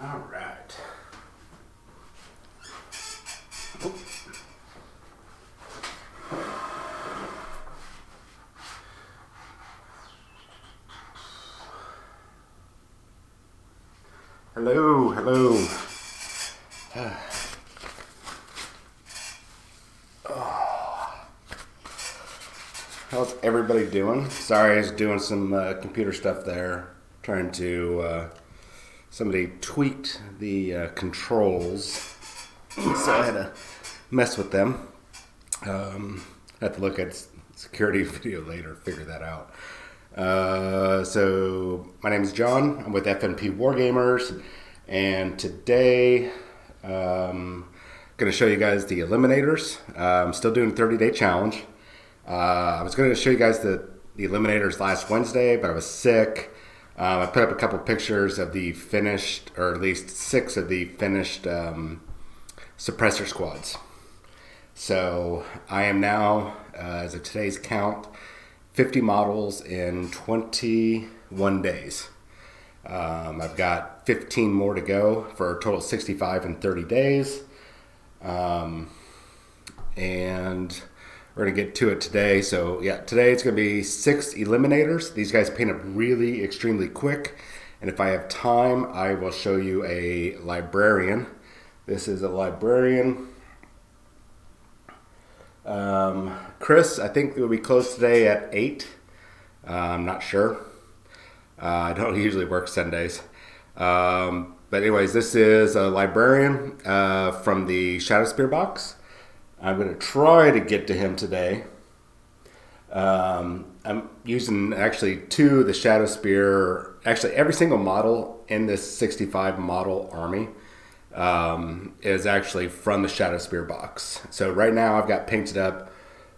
All right. Hello. How's everybody doing? Sorry, I was doing some computer stuff there, trying to. Somebody tweaked the controls, so I had to mess with them. I have to look at security video later, figure that out. So my name is John. I'm with FNP Wargamers, and today I'm going to show you guys the Eliminators. I'm still doing a 30-day challenge. I was going to show you guys the Eliminators last Wednesday, but I was sick. I put up a couple pictures of the finished, or at least 6 of the finished suppressor squads. So I am now, as of today's count, 50 models in 21 days. I've got 15 more to go for a total of 65 in 30 days. And we're going to get to it today. So yeah, today it's going to be 6 Eliminators. These guys paint up really extremely quick. And if I have time, I will show you a Librarian. This is a Librarian. Chris, I think it will be closed today at 8. I'm not sure. I don't usually work Sundays. But anyways, this is a Librarian from the Shadowspear box. I'm going to try to get to him today. I'm using actually 2 of the Shadowspear. Actually, every single model in this 65 model army is actually from the Shadowspear box. So right now I've got painted up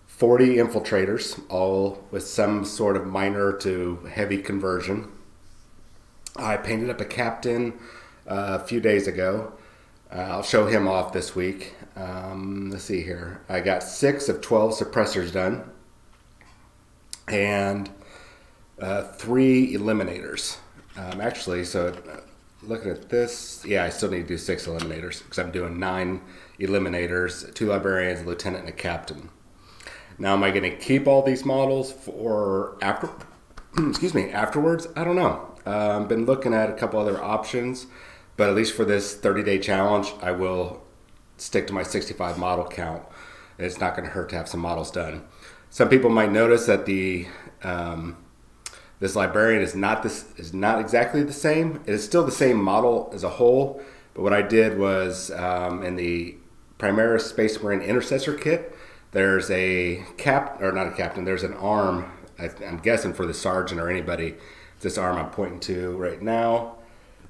40 infiltrators, all with some sort of minor to heavy conversion. I painted up a captain a few days ago. I'll show him off this week. Let's see here. I got 6 of 12 suppressors done. And 3 Eliminators. Actually, so looking at this, yeah, I still need to do 6 Eliminators because I'm doing 9 Eliminators, 2 Librarians, a Lieutenant, and a Captain. Now, am I going to keep all these models for afterwards? I don't know. I've been looking at a couple other options. But at least for this 30-day challenge, I will stick to my 65 model count. It's not going to hurt to have some models done. Some people might notice that the this Librarian is not exactly the same. It is still the same model as a whole. But what I did was in the Primaris Space Marine Intercessor kit, there's a there's an arm. I'm guessing for the sergeant or anybody. This arm I'm pointing to right now.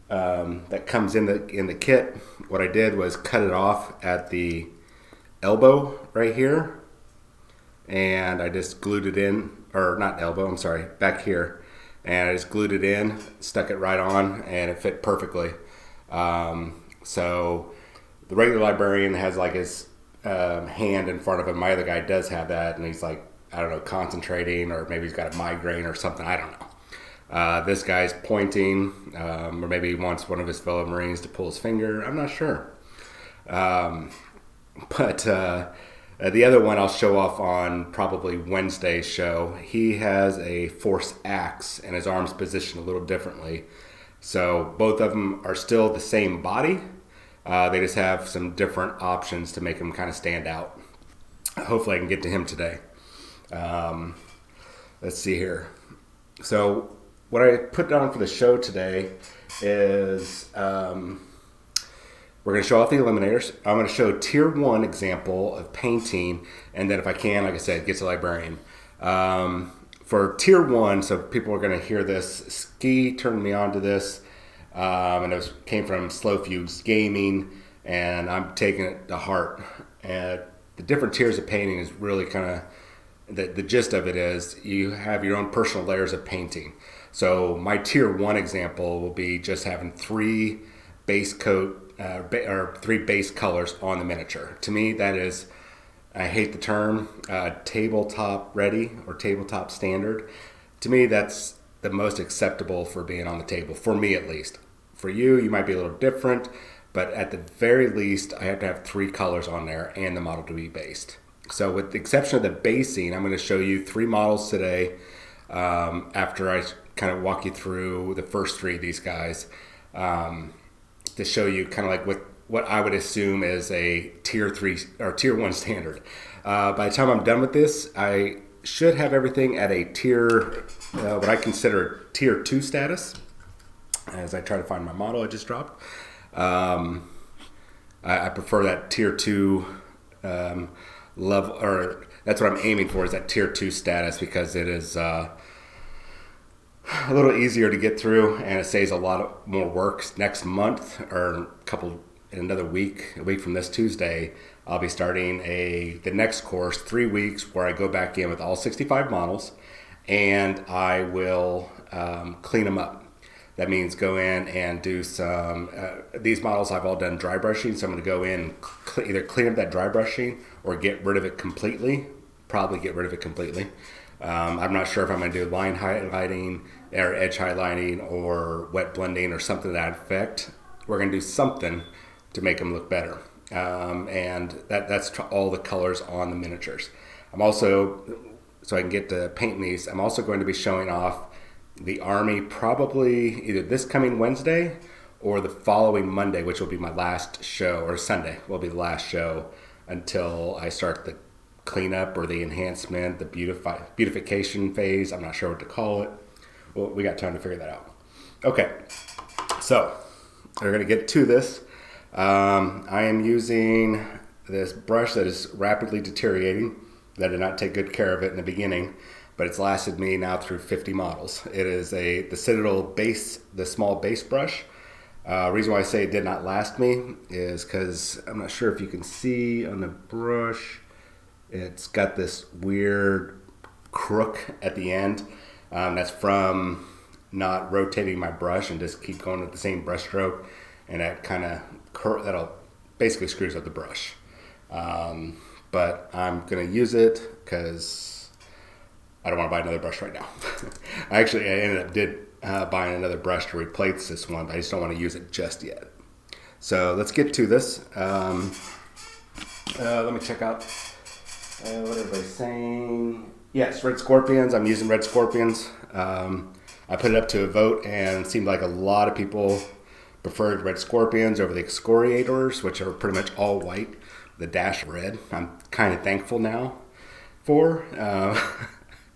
That comes in the kit. What I did was cut it off at the elbow right here, and I just glued it in, or not elbow, I'm sorry, back here, and I just glued it in, stuck it right on, and it fit perfectly. So the regular Librarian has like his hand in front of him. My other guy does have that, and he's like, I don't know, concentrating, or maybe he's got a migraine or something, I don't know. This guy's pointing, or maybe he wants one of his fellow Marines to pull his finger. I'm not sure. But the other one I'll show off on probably Wednesday's show. He has a force axe, and his arm's positioned a little differently. So both of them are still the same body. They just have some different options to make them kind of stand out. Hopefully I can get to him today. Let's see here. So what I put down for the show today is we're going to show off the Eliminators. I'm going to show tier 1 example of painting, and then if I can, like I said, get to Librarian. For tier 1, so people are going to hear this. Ski turned me on to this, and it came from Slow Fuse Gaming, and I'm taking it to heart. And the different tiers of painting is really kind of, the gist of it is you have your own personal layers of painting. So my tier 1 example will be just having 3 base coat, or 3 base colors on the miniature. To me, that is, I hate the term tabletop ready or tabletop standard. To me, that's the most acceptable for being on the table, for me at least. For you, you might be a little different, but at the very least, I have to have 3 colors on there and the model to be based. So with the exception of the basing, I'm going to show you 3 models today after I kind of walk you through the first 3 of these guys. To show you kind of like what I would assume is a tier 3 or tier 1 standard. By the time I'm done with this, I should have everything at a tier, what I consider tier 2 status, as I try to find my model I just dropped. I prefer that tier 2 level, or that's what I'm aiming for, is that tier 2 status, because it is a little easier to get through, and it saves a lot more work. Next month, or in another week, a week from this Tuesday, I'll be starting the next course, 3 weeks, where I go back in with all 65 models, and I will clean them up. That means go in and do some, these models I've all done dry brushing, so I'm going to go in and either clean up that dry brushing or get rid of it completely, probably get rid of it completely. I'm not sure if I'm going to do line highlighting or edge highlighting or wet blending or something to that effect. We're going to do something to make them look better. And that's all the colors on the miniatures. I'm also, so I can get to painting these, I'm also going to be showing off the Army probably either this coming Wednesday or the following Monday, which will be my last show, or Sunday will be the last show until I start the cleanup or the enhancement, the beautification phase. I'm not sure what to call it. Well, we got time to figure that out. Okay, so we're going to get to this. I am using this brush that is rapidly deteriorating. That did not take good care of it in the beginning, but it's lasted me now through 50 models. It is the Citadel base, the small base brush. Reason why I say it did not last me is because I'm not sure if you can see on the brush, it's got this weird crook at the end. That's from not rotating my brush and just keep going with the same brush stroke, and that kind of that'll basically screws up the brush. But I'm gonna use it because I don't want to buy another brush right now. I ended up buying another brush to replace this one, but I just don't want to use it just yet. So let's get to this. Let me check out what everybody's saying. Yes, red scorpions. I'm using red scorpions. I put it up to a vote, and it seemed like a lot of people preferred red scorpions over the excoriators, which are pretty much all white, the dash of red. I'm kind of thankful now for.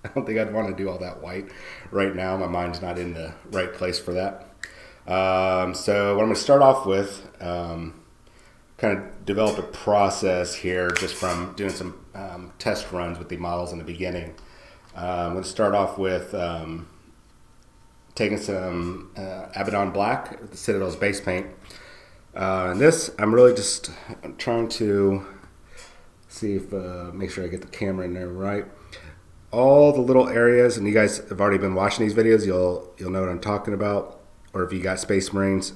I don't think I'd want to do all that white right now. My mind's not in the right place for that. So what I'm going to start off with, kind of developed a process here just from doing some test runs with the models in the beginning. I'm going to start off with taking some Abaddon Black, the Citadel's base paint. And this, I'm really just trying to see if, make sure I get the camera in there right. All the little areas, and you guys have already been watching these videos, you'll know what I'm talking about. Or if you got Space Marines,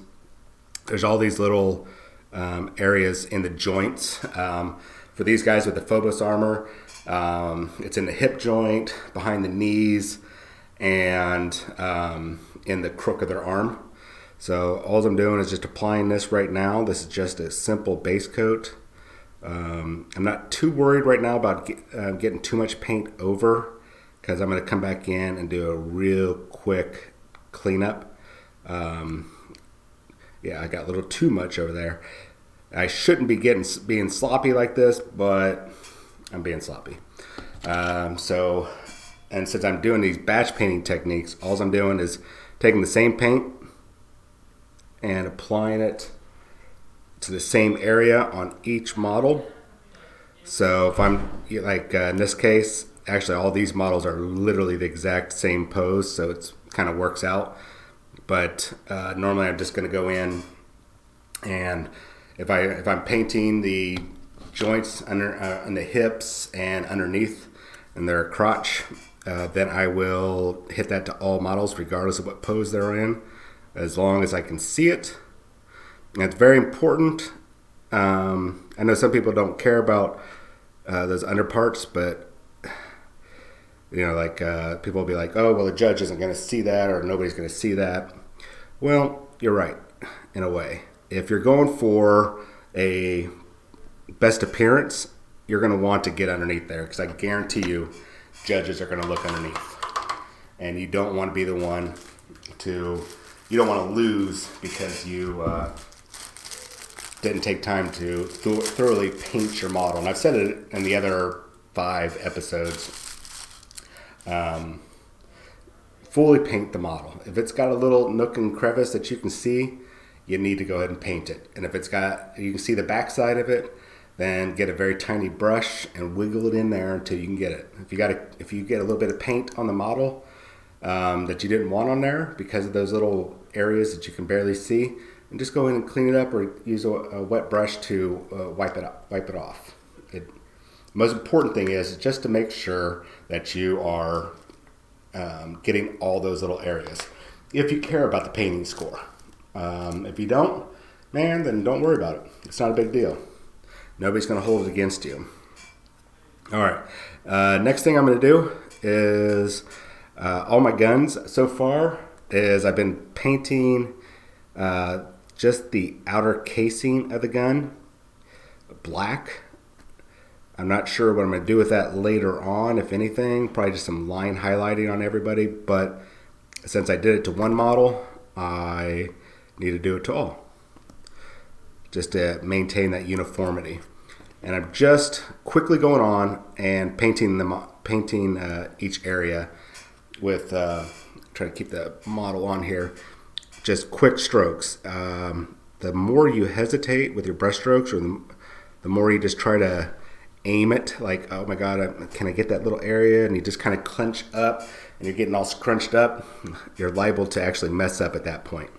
there's all these little areas in the joints. For these guys with the Phobos armor, it's in the hip joint, behind the knees, and in the crook of their arm. So all I'm doing is just applying this right now. This is just a simple base coat. I'm not too worried right now about getting too much paint over, because I'm going to come back in and do a real quick cleanup. Yeah, I got a little too much over there. I shouldn't be being sloppy like this, but I'm being sloppy. So And since I'm doing these batch painting techniques, all I'm doing is taking the same paint and applying it to the same area on each model. So if I'm like in this case, actually all these models are literally the exact same pose, so it's kind of works out. But normally I'm just going to go in, and if I'm painting the joints under on the hips and underneath and their crotch, then I will hit that to all models regardless of what pose they're in, as long as I can see it. And it's very important. I know some people don't care about those underparts, but like people will be like, oh, well, the judge isn't going to see that, or nobody's going to see that. Well, you're right, in a way. If you're going for a best appearance, you're going to want to get underneath there, because I guarantee you judges are going to look underneath. And you don't want to be the one you don't want to lose because you didn't take time to thoroughly paint your model. And I've said it in the other 5 episodes. Fully paint the model. If it's got a little nook and crevice that you can see, you need to go ahead and paint it. And if you can see the backside of it, then get a very tiny brush and wiggle it in there until you can get it. If you get a little bit of paint on the model that you didn't want on there because of those little areas that you can barely see, and just go in and clean it up, or use a wet brush to wipe it off. The most important thing is just to make sure that you are getting all those little areas, if you care about the painting score. If you don't, man, then don't worry about it. It's not a big deal. Nobody's going to hold it against you. All right. Next thing I'm going to do is all my guns so far is I've been painting just the outer casing of the gun black. I'm not sure what I'm going to do with that later on, if anything. Probably just some line highlighting on everybody. But since I did it to one model, I need to do it to all, just to maintain that uniformity. And I'm just quickly going on and painting each area with try to keep the model on here. Just quick strokes. The more you hesitate with your brush strokes, or the more you just try to aim it, like, oh my God, can I get that little area? And you just kind of clench up, and you're getting all scrunched up, you're liable to actually mess up at that point.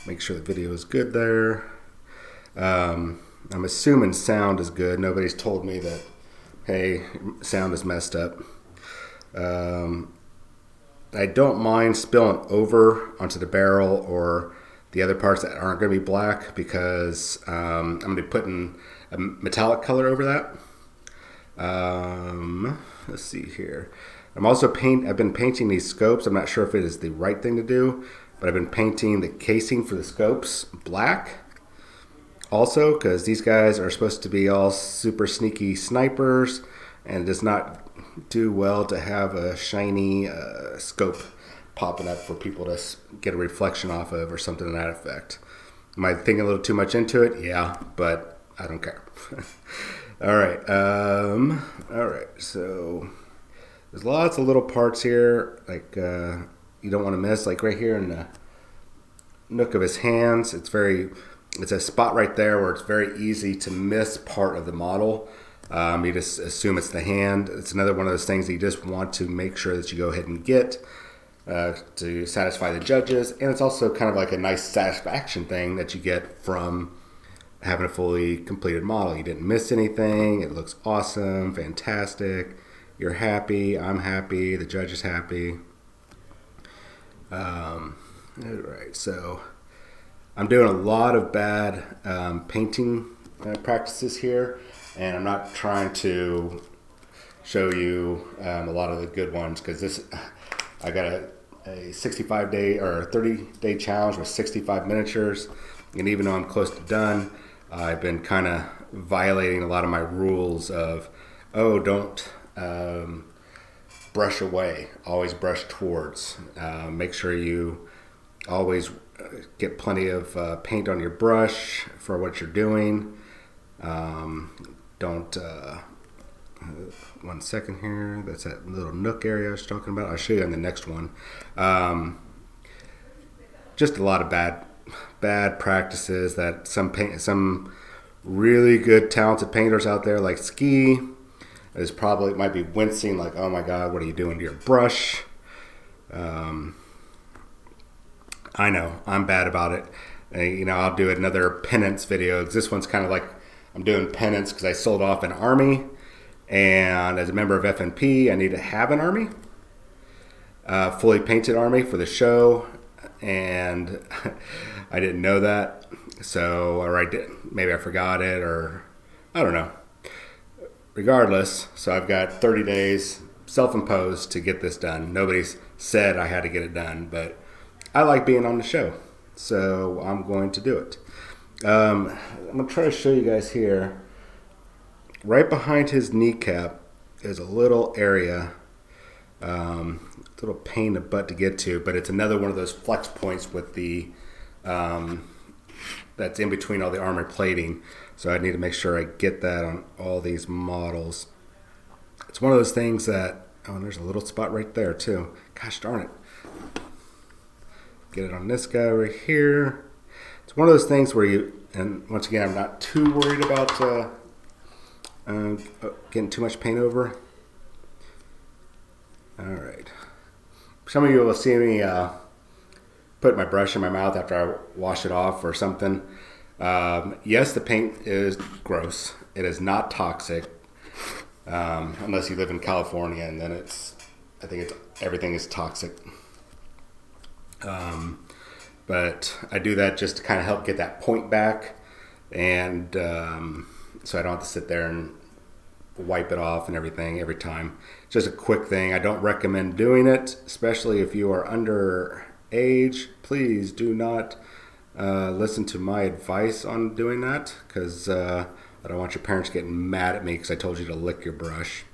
Make sure the video is good there. I'm assuming sound is good. Nobody's told me that, hey, sound is messed up. I don't mind spilling over onto the barrel or the other parts that aren't going to be black, because I'm going to be putting a metallic color over that. Let's see here. I've been painting these scopes. I'm not sure if it is the right thing to do, but I've been painting the casing for the scopes black also, because these guys are supposed to be all super sneaky snipers, and it does not do well to have a shiny scope popping up for people to get a reflection off of, or something to that effect. Am I thinking a little too much into it? Yeah, but I don't care. All right. So there's lots of little parts here, like you don't want to miss, like right here in the nook of his hands. It's a spot right there where it's very easy to miss part of the model. You just assume it's the hand. It's another one of those things that you just want to make sure that you go ahead and get to satisfy the judges. And it's also kind of like a nice satisfaction thing that you get from having a fully completed model. You didn't miss anything. It looks awesome, fantastic. You're happy. I'm happy. The judge is happy. All right, so I'm doing a lot of bad painting practices here, and I'm not trying to show you a lot of the good ones, because I got a 65-day or 30-day challenge with 65 miniatures, and even though I'm close to done, I've been kind of violating a lot of my rules of, don't brush away, always brush towards. Make sure you always get plenty of paint on your brush for what you're doing. Don't 1 second here. That's that little nook area I was talking about. I'll show you on the next one. Just a lot of bad practices that some really good talented painters out there like Ski might be wincing like, oh my God, what are you doing to your brush? I know I'm bad about it. I'll do another penance video. This one's kind of like I'm doing penance because I sold off an army, and as a member of FNP, I need to have an army, fully painted army for the show, and I didn't know that. So, maybe I forgot it, or I don't know. Regardless, so I've got 30 days self-imposed to get this done. Nobody's said I had to get it done, but I like being on the show, so I'm going to do it. I'm going to try to show you guys here. Right behind his kneecap is a little area, little pain in the butt to get to, but it's another one of those flex points with the that's in between all the armor plating. So I need to make sure I get that on all these models. It's one of those things that, oh, there's a little spot right there too. Gosh darn it. Get it on this guy right here. It's one of those things where and once again, I'm not too worried about getting too much paint over. All right. Some of you will see me put my brush in my mouth after I wash it off or something. Yes, the paint is gross. It is not toxic, unless you live in California, and then everything is toxic. But I do that just to kind of help get that point back, and so I don't have to sit there and wipe it off and everything every time. It's just a quick thing. I don't recommend doing it, especially if you are under age. Please do not listen to my advice on doing that, because I don't want your parents getting mad at me because I told you to lick your brush.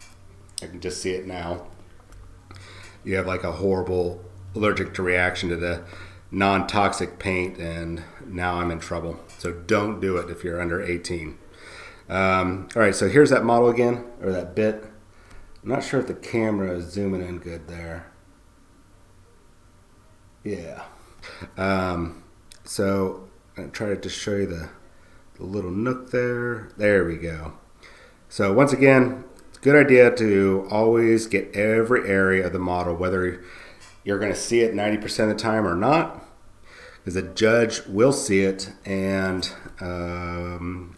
I can just see it now. You have like a horrible allergic reaction to the non-toxic paint, and now I'm in trouble. So don't do it if you're under 18. All right, so here's that model again, or that bit. I'm not sure if the camera is zooming in good there. Yeah. So I'm trying to show you the little nook there. There we go. So once again, it's a good idea to always get every area of the model, whether you're going to see it 90% of the time or not, because the judge will see it, and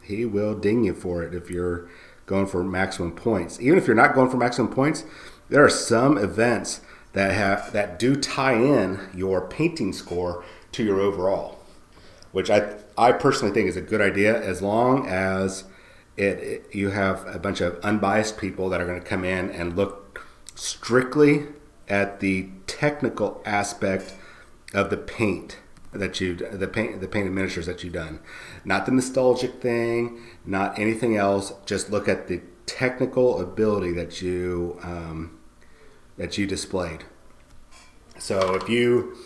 he will ding you for it if you're going for maximum points. Even if you're not going for maximum points, there are some events that do tie in your painting score to your overall, which I personally think is a good idea, as long as you have a bunch of unbiased people that are going to come in and look strictly at the technical aspect of the paint the painted miniatures that you've done, not the nostalgic thing, not anything else. Just look at the technical ability that you displayed. So if you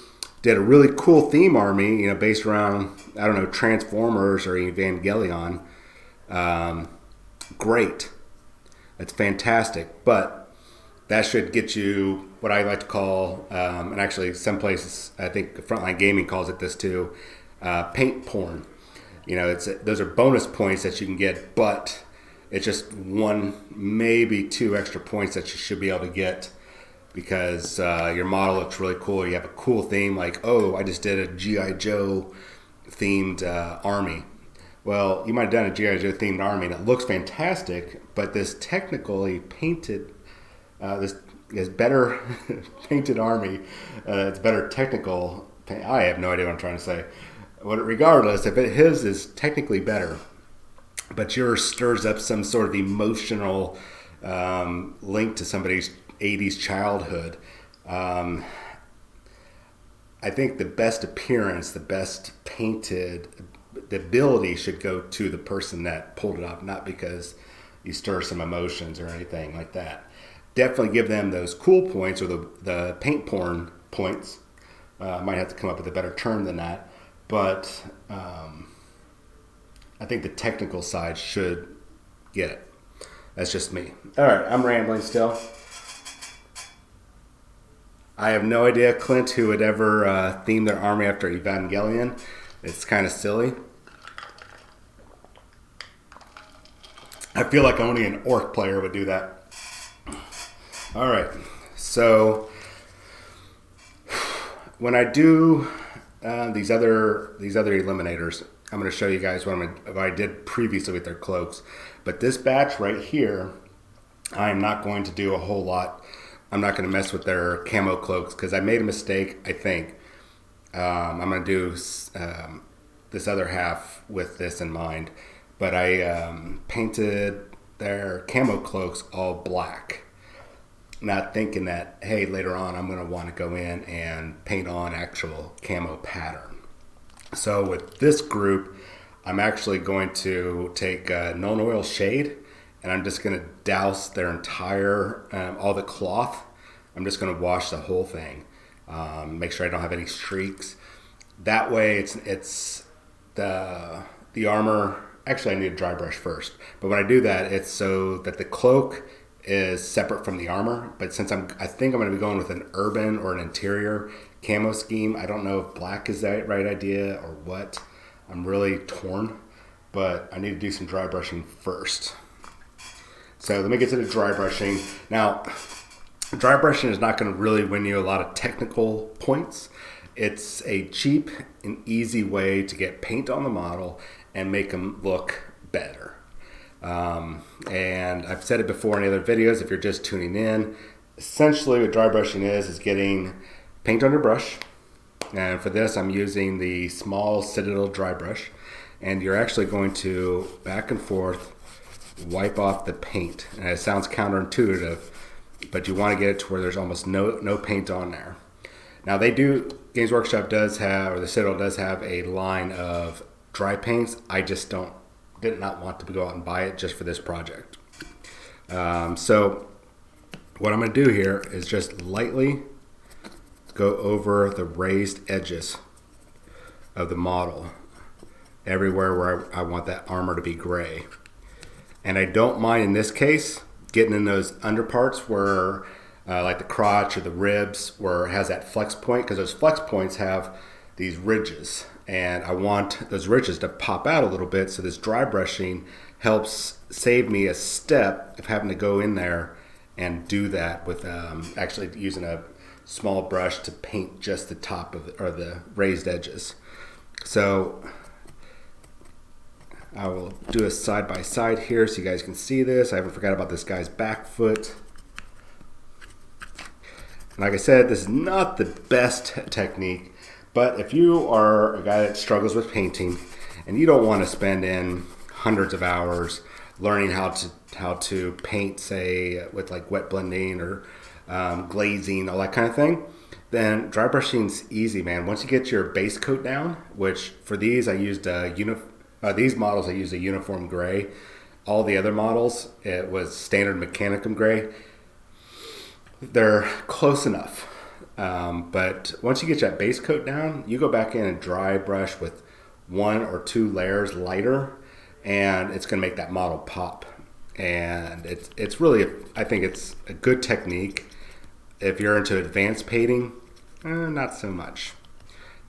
did a really cool theme army, based around, I don't know, Transformers or Evangelion, great, that's fantastic, but that should get you what I like to call, and actually some places, I think Frontline Gaming calls it this too, paint porn. Those are bonus points that you can get, but it's just one, maybe two extra points that you should be able to get, because your model looks really cool. You have a cool theme, like, oh, I just did a G.I. Joe themed army. Well, you might have done a G.I. Joe themed army that looks fantastic, but this technically painted, this better painted army, it's better technical. I have no idea what I'm trying to say. But regardless, if his is technically better, but yours stirs up some sort of emotional link to somebody's 80s childhood, I think the best appearance, the best painted, the ability should go to the person that pulled it off, not because you stir some emotions or anything like that. Definitely give them those cool points, or the paint porn points. I might have to come up with a better term than that, but I think the technical side should get it. That's just me. All right, I'm rambling still. I have no idea, Clint, who would ever theme their army after Evangelion. It's kind of silly. I feel like only an orc player would do that. All right, so when I do these other eliminators, I'm going to show you guys what I did previously with their cloaks. But this batch right here, I am not going to do a whole lot. I'm not going to mess with their camo cloaks because I made a mistake, I think. I'm going to do this other half with this in mind. But I painted their camo cloaks all black. Not thinking that, hey, later on I'm going to want to go in and paint on actual camo pattern. So with this group, I'm actually going to take Known Oil Shade, and I'm just going to douse their entire, all the cloth. I'm just going to wash the whole thing. Make sure I don't have any streaks. That way it's the armor. Actually, I need a dry brush first. But when I do that, it's so that the cloak is separate from the armor. But since I think I'm going to be going with an urban or an interior camo scheme, I don't know if black is the right idea or what. I'm really torn, but I need to do some dry brushing first. So let me get to the dry brushing. Now, dry brushing is not going to really win you a lot of technical points. It's a cheap and easy way to get paint on the model and make them look better. And I've said it before in other videos, if you're just tuning in, essentially what dry brushing is getting paint on your brush. And for this, I'm using the small Citadel dry brush. And you're actually going to back and forth wipe off the paint. And it sounds counterintuitive, but you want to get it to where there's almost no paint on there. Now Games Workshop does have, or the Citadel does have a line of dry paints. I just did not want to go out and buy it just for this project. So what I'm going to do here is just lightly go over the raised edges of the model everywhere where I want that armor to be gray. And I don't mind in this case getting in those underparts where like the crotch or the ribs where it has that flex point, because those flex points have these ridges, and I want those ridges to pop out a little bit, so this dry brushing helps save me a step of having to go in there and do that with actually using a small brush to paint just the top of or the raised edges. So I will do a side by side here so you guys can see this. I haven't forgot about this guy's back foot. And like I said, this is not the best technique, but if you are a guy that struggles with painting and you don't want to spend in hundreds of hours learning how to paint, say with like wet blending or glazing, all that kind of thing, then dry brushing's easy, man. Once you get your base coat down, which for these I used these models I used a uniform gray. All the other models it was standard mechanicum gray. They're close enough, but once you get that base coat down, you go back in and dry brush with 1 or 2 layers lighter, and it's going to make that model pop. And it's really, I think it's a good technique. If you're into advanced painting, not so much.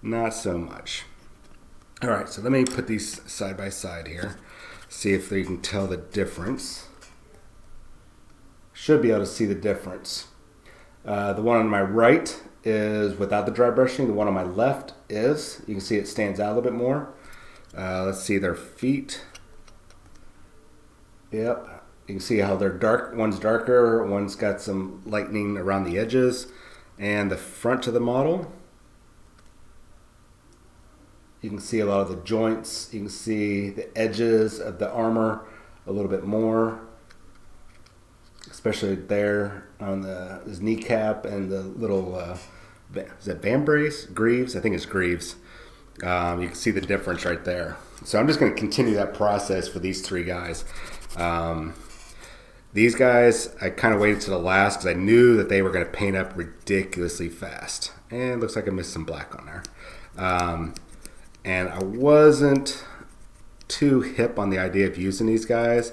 Not so much. All right, so let me put these side by side here. See if you can tell the difference. Should be able to see the difference. The one on my right is without the dry brushing. The one on my left is. You can see it stands out a little bit more. Let's see their feet. Yep. You can see how they're dark. One's darker, one's got some lightening around the edges. And the front of the model, you can see a lot of the joints. You can see the edges of the armor a little bit more, especially there on his kneecap and the little, is that vambrace? Greaves? I think it's greaves. You can see the difference right there. So I'm just going to continue that process for these 3 guys. These guys, I kind of waited to the last because I knew that they were going to paint up ridiculously fast. And it looks like I missed some black on there. And I wasn't too hip on the idea of using these guys,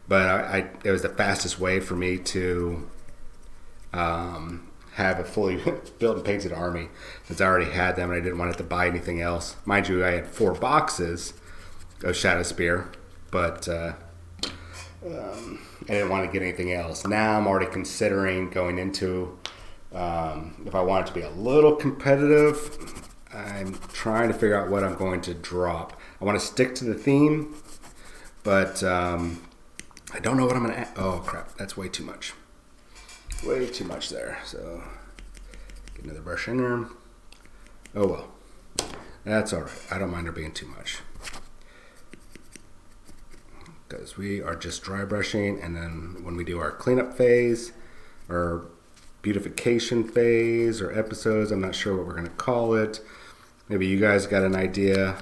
but it was the fastest way for me to have a fully built and painted army, since I already had them and I didn't want to have to buy anything else. Mind you, I had 4 boxes of Shadow Spear, but I didn't want to get anything else. Now I'm already considering going into, if I want it to be a little competitive, I'm trying to figure out what I'm going to drop. I want to stick to the theme, but I don't know what I'm going to add. Oh crap, that's way too much. Way too much there. So get another brush in there. Oh well, that's all right. I don't mind there being too much, because we are just dry brushing, and then when we do our cleanup phase or beautification phase or episodes, I'm not sure what we're going to call it. Maybe you guys got an idea.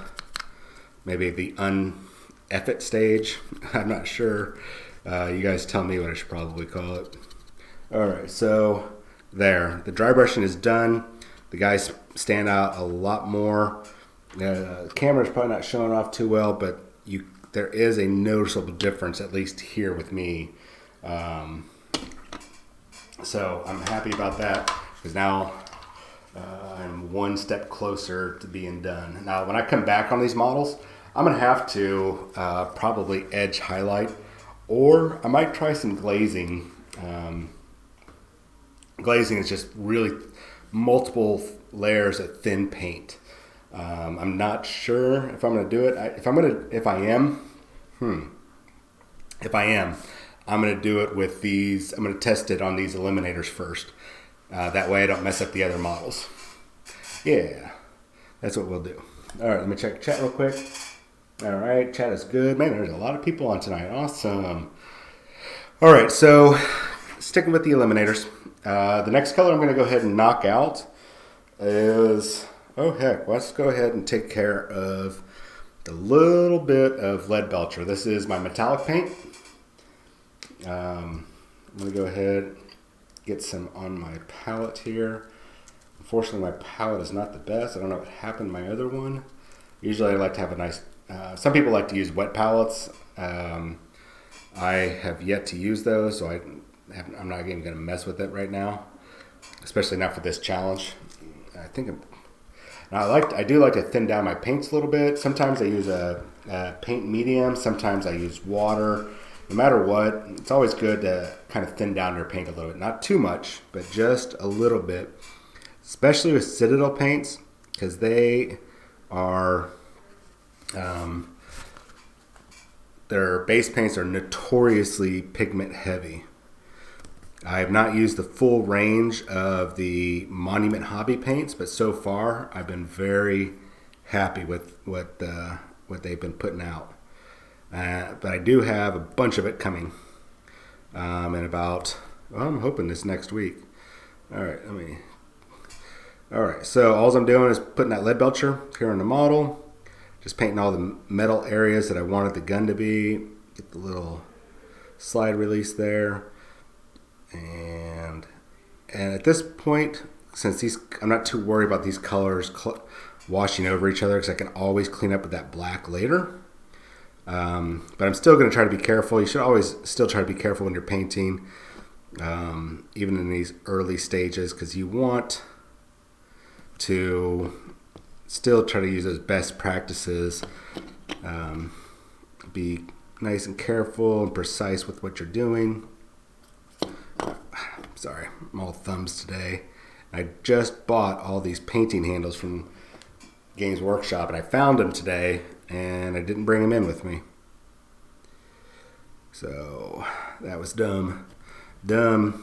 Maybe the un-F-it stage. I'm not sure. You guys tell me what I should probably call it. All right, so there. The dry brushing is done. The guys stand out a lot more. The camera's probably not showing off too well, but there is a noticeable difference, at least here with me. So I'm happy about that, because now I'm one step closer to being done. Now, when I come back on these models, I'm going to have to probably edge highlight, or I might try some glazing. Glazing is just really multiple layers of thin paint. I'm not sure if I'm going to do it. If I am, I'm going to do it with these. I'm going to test it on these Eliminators first. That way I don't mess up the other models. Yeah, that's what we'll do. All right, let me check chat real quick. All right, chat is good. Man, there's a lot of people on tonight. Awesome. All right, so sticking with the Eliminators. The next color I'm going to go ahead and knock out is, oh heck, let's go ahead and take care of the little bit of Lead Belcher. This is my metallic paint. I'm going to go ahead and get some on my palette here. Unfortunately, my palette is not the best. I don't know what happened to my other one. Usually I like to have a nice, some people like to use wet palettes. I have yet to use those, so I'm not even going to mess with it right now, especially not for this challenge. I do like to thin down my paints a little bit. Sometimes I use a paint medium. Sometimes I use water. No matter what, it's always good to kind of thin down your paint a little bit. Not too much, but just a little bit. Especially with Citadel paints, because they are, their base paints are notoriously pigment heavy. I have not used the full range of the Monument Hobby paints, but so far I've been very happy with what they've been putting out. But I do have a bunch of it coming in about, well, I'm hoping this next week. All right, so all I'm doing is putting that Lead Belcher here on the model, just painting all the metal areas that I wanted the gun to be, get the little slide release there. And at this point, since I'm not too worried about these colors washing over each other, because I can always clean up with that black later. But I'm still going to try to be careful. You should always still try to be careful when you're painting, even in these early stages, because you want to still try to use those best practices. Be nice and careful and precise with what you're doing. Sorry, I'm all thumbs today. I just bought all these painting handles from Games Workshop, and I found them today, and I didn't bring them in with me. So that was dumb. All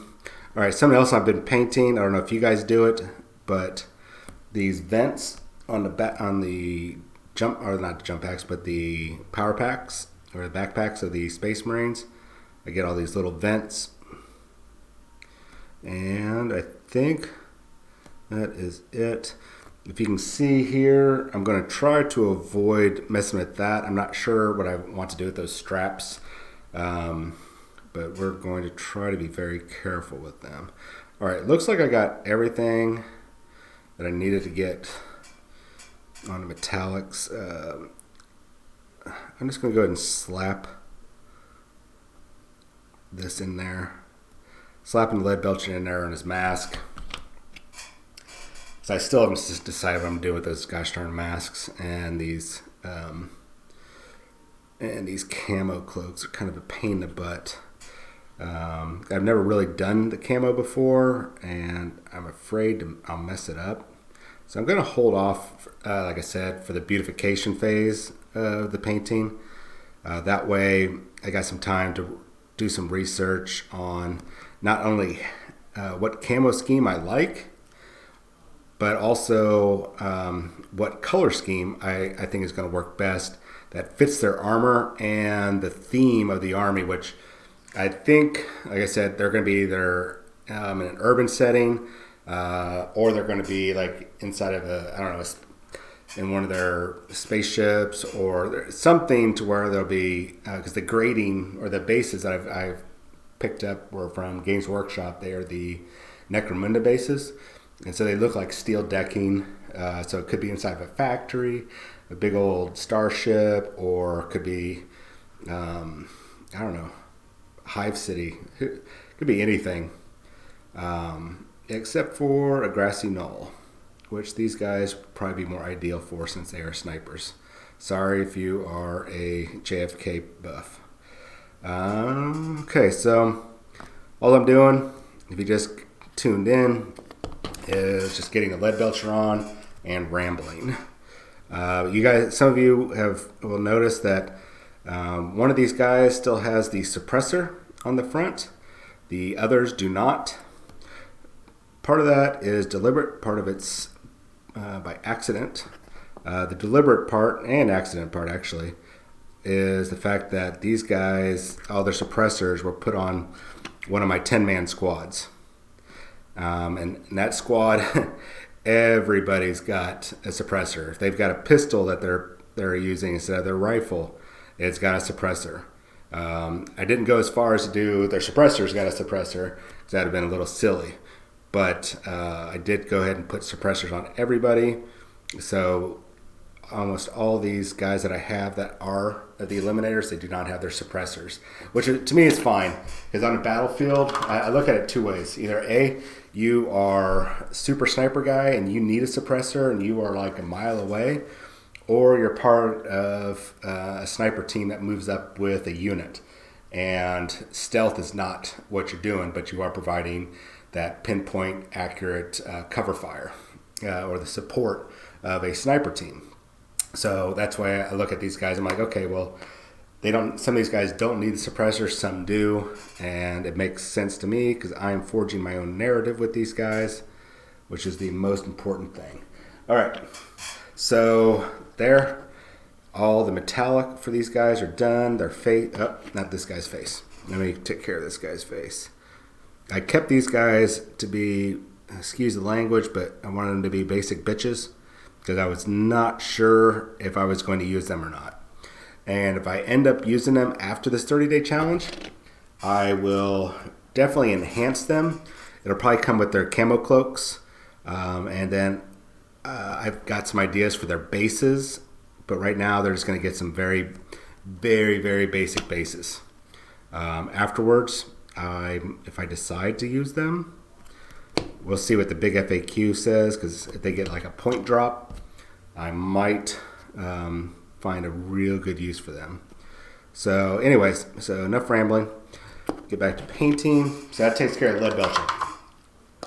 right, something else I've been painting. I don't know if you guys do it, but these vents on the jump, or not the jump packs, but the power packs or the backpacks of the Space Marines. I get all these little vents. And I think that is it. If you can see here, I'm going to try to avoid messing with that. I'm not sure what I want to do with those straps, but we're going to try to be very careful with them. All right, looks like I got everything that I needed to get on the metallics. I'm just going to go ahead and slap this in there. Slapping the lead belcher in there on his mask. So I still haven't just decided what I'm doing with those gosh darn masks, and these camo cloaks are kind of a pain in the butt. I've never really done the camo before, and I'm afraid I'll mess it up. So I'm going to hold off, like I said, for the beautification phase of the painting. That way I got some time to do some research on not only what camo scheme I like, but also what color scheme I think is going to work best that fits their armor and the theme of the army, which I think, like I said, they're going to be either in an urban setting or they're going to be like inside of in one of their spaceships or something to where they'll be, because the grading or the bases that I've picked up were from Games Workshop. They are the Necromunda bases. And so they look like steel decking. So it could be inside of a factory, a big old starship, or it could be, Hive City. It could be anything, except for a grassy knoll, which these guys would probably be more ideal for since they are snipers. Sorry if you are a JFK buff. Okay, so all I'm doing, if you just tuned in, is just getting the lead belcher on and rambling. You guys, some of you will notice that one of these guys still has the suppressor on the front. The others do not. Part of that is deliberate, part of it's by accident. The deliberate part and accident part actually is the fact that these guys, all their suppressors were put on one of my 10-man squads. And in that squad, everybody's got a suppressor. If they've got a pistol that they're using instead of their rifle, it's got a suppressor. I didn't go as far as to do their suppressors got a suppressor, because that would have been a little silly. But I did go ahead and put suppressors on everybody. So almost all these guys that I have that are the Eliminators, they do not have their suppressors, which to me is fine, because on a battlefield, I look at it two ways. Either A, you are a super sniper guy and you need a suppressor and you are like a mile away, or you're part of a sniper team that moves up with a unit, and stealth is not what you're doing, but you are providing that pinpoint accurate cover fire or the support of a sniper team. So that's why I look at these guys. I'm like, okay, well, some of these guys don't need the suppressor, some do, and it makes sense to me because I'm forging my own narrative with these guys, which is the most important thing. All right, so there, all the metallic for these guys are done. Their face, not this guy's face. Let me take care of this guy's face. I kept these guys to be, excuse the language, but I wanted them to be basic bitches because I was not sure if I was going to use them or not. And if I end up using them after this 30-day challenge, I will definitely enhance them. It'll probably come with their camo cloaks. And then I've got some ideas for their bases. But right now, they're just going to get some very, very, very basic bases. Afterwards, if I decide to use them, we'll see what the big FAQ says, because if they get like a point drop, I might find a real good use for them. So anyways, so enough rambling. Get back to painting. So that takes care of lead belcher.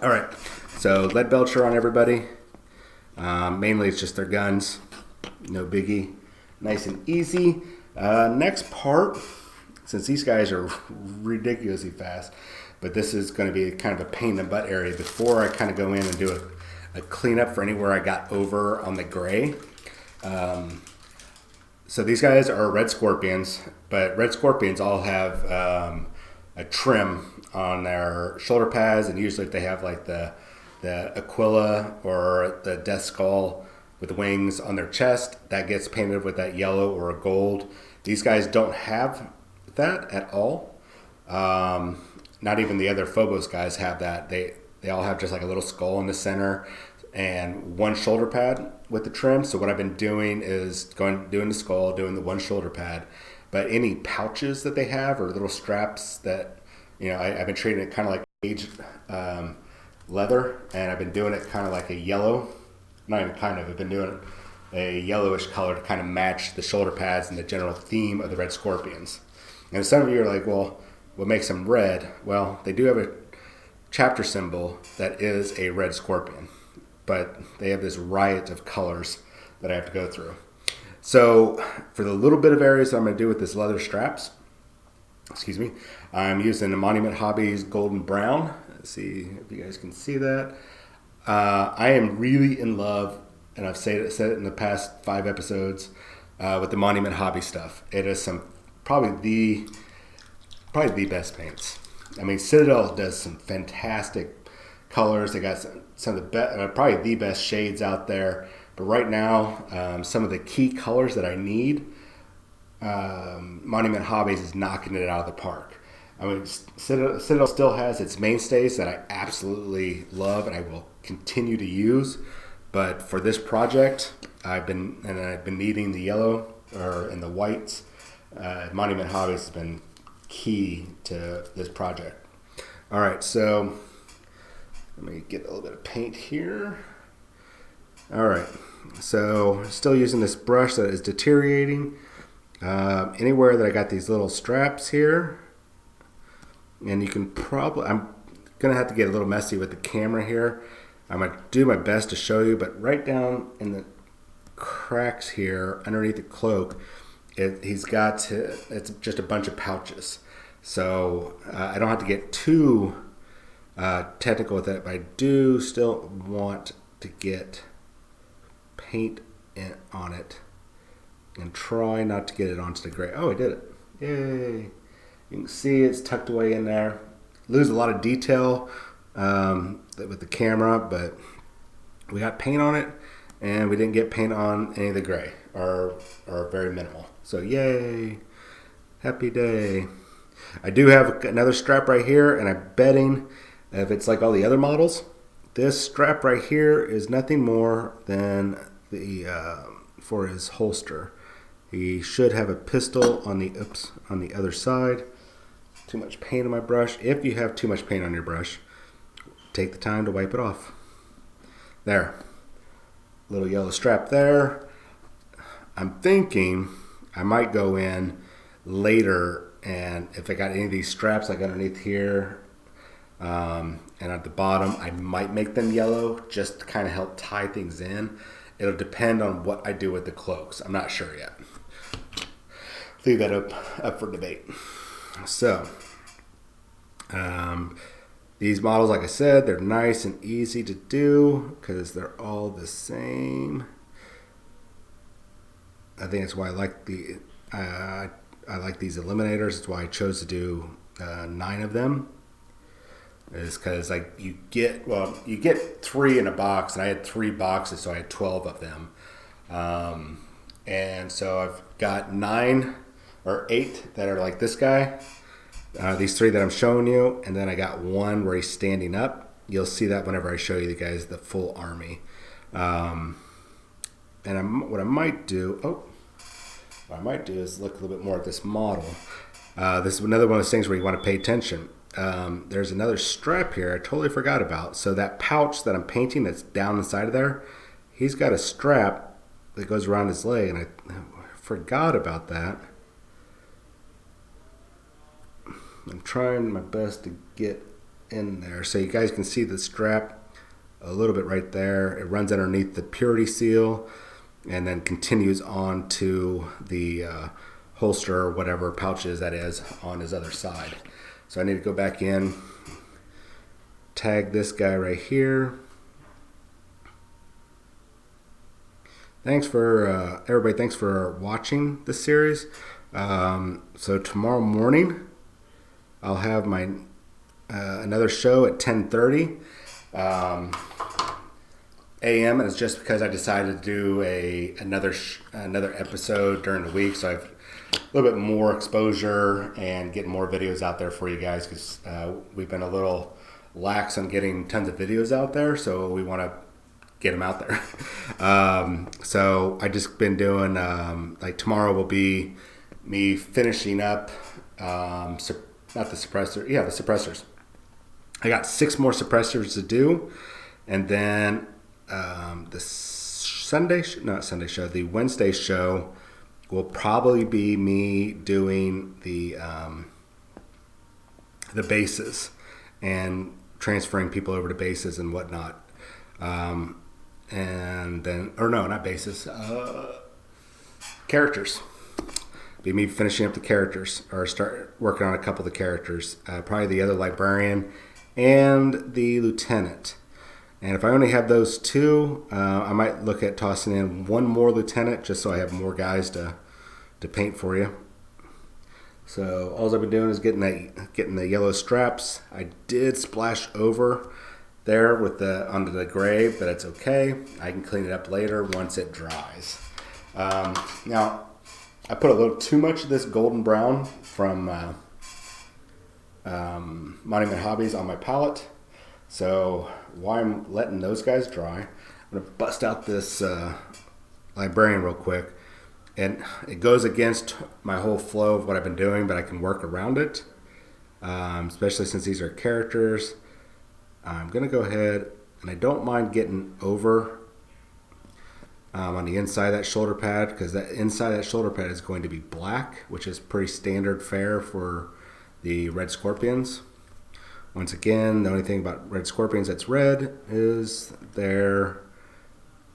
All right, so lead belcher on everybody. Mainly it's just their guns. No biggie. Nice and easy. Next part, since these guys are ridiculously fast, but this is going to be kind of a pain in the butt area before I kind of go in and do a cleanup for anywhere I got over on the gray. So these guys are red scorpions, but red scorpions all have a trim on their shoulder pads, and usually if they have like the Aquila or the Death Skull with the wings on their chest, that gets painted with that yellow or a gold. These guys don't have that at all. Not even the other Phobos guys have that. They all have just like a little skull in the center and one shoulder pad with the trim. So what I've been doing is doing the skull, doing the one shoulder pad. But any pouches that they have or little straps that I've been treating it kind of like aged leather, and I've been doing it kind of like a yellow. Not even kind of. I've been doing a yellowish color to kind of match the shoulder pads and the general theme of the Red Scorpions. And some of you are like, well, what makes them red? Well, they do have a chapter symbol that is a red scorpion, but they have this riot of colors that I have to go through. So for the little bit of areas that I'm going to do with this leather straps, I'm using the Monument Hobbies Golden Brown. Let's see if you guys can see that. I am really in love, and I've said it in the past 5 episodes, with the Monument Hobby stuff. It is probably the best paints. I mean, Citadel does some fantastic colors. They got some of the best, probably the best shades out there. But right now, some of the key colors that I need, Monument Hobbies is knocking it out of the park. I mean, Citadel still has its mainstays that I absolutely love and I will continue to use. But for this project, I've been needing the yellow and the whites. Monument Hobbies has been key to this project. All right, so let me get a little bit of paint here. All right, so still using this brush that is deteriorating. Anywhere that I got these little straps here, and you can I'm gonna have to get a little messy with the camera here. I'm gonna do my best to show you, but right down in the cracks here underneath the cloak, it's just a bunch of pouches. So I don't have to get too technical with it, but I do still want to get paint on it and try not to get it onto the gray. Oh, I did it. Yay. You can see it's tucked away in there. Lose a lot of detail with the camera, but we got paint on it, and we didn't get paint on any of the gray, or very minimal. So yay, happy day. I do have another strap right here, and I'm betting if it's like all the other models, this strap right here is nothing more than for his holster. He should have a pistol on the other side. Too much paint on my brush. If you have too much paint on your brush, take the time to wipe it off. There. Little yellow strap there. I'm thinking I might go in later, and if I got any of these straps like underneath here and at the bottom, I might make them yellow just to kind of help tie things in. It'll depend on what I do with the cloaks. I'm not sure yet. Leave that up for debate. So these models, like I said, they're nice and easy to do because they're all the same. I think that's why I like I like these Eliminators. It's why I chose to do 9 of them. Is because you get 3 in a box, and I had 3 boxes, so I had 12 of them. And so I've got 9 or 8 that are like this guy. These 3 that I'm showing you, and then I got 1 where he's standing up. You'll see that whenever I show you guys the full army. And what I might do is look a little bit more at this model. This is another one of those things where you want to pay attention. There's another strap here I totally forgot about. So that pouch that I'm painting that's down inside of there, he's got a strap that goes around his leg, and I forgot about that. I'm trying my best to get in there so you guys can see the strap a little bit right there. It runs underneath the purity seal and then continues on to the holster or whatever pouches that is on his other side. So I need to go back in, tag this guy right here. Thanks for everybody. Thanks for watching this series. So tomorrow morning, I'll have my another show at 10:30 a.m. and it's just because I decided to do another episode during the week, so I've a little bit more exposure and getting more videos out there for you guys, because we've been a little lax on getting tons of videos out there, so we want to get them out there. So I just been doing like tomorrow will be me finishing up not the suppressor. Yeah, the suppressors. I got 6 more suppressors to do, and then the the Wednesday show will probably be me doing the bases and transferring people over to bases and whatnot. And then, or no, not bases, characters. Be me finishing up the characters, or start working on a couple of the characters. Probably the other librarian and the lieutenant. And if I only have those 2, I might look at tossing in 1 more lieutenant just so I have more guys to paint for you. So all I've been doing is getting the yellow straps. I did splash over there onto the gray, but it's okay. I can clean it up later once it dries. Now, I put a little too much of this golden brown from Monument Hobbies on my palette. So while I'm letting those guys dry, I'm going to bust out this Librarian real quick. And it goes against my whole flow of what I've been doing, but I can work around it, especially since these are characters. I'm going to go ahead, and I don't mind getting over on the inside of that shoulder pad, because that inside of that shoulder pad is going to be black, which is pretty standard fare for the red scorpions. Once again, the only thing about red scorpions that's red is the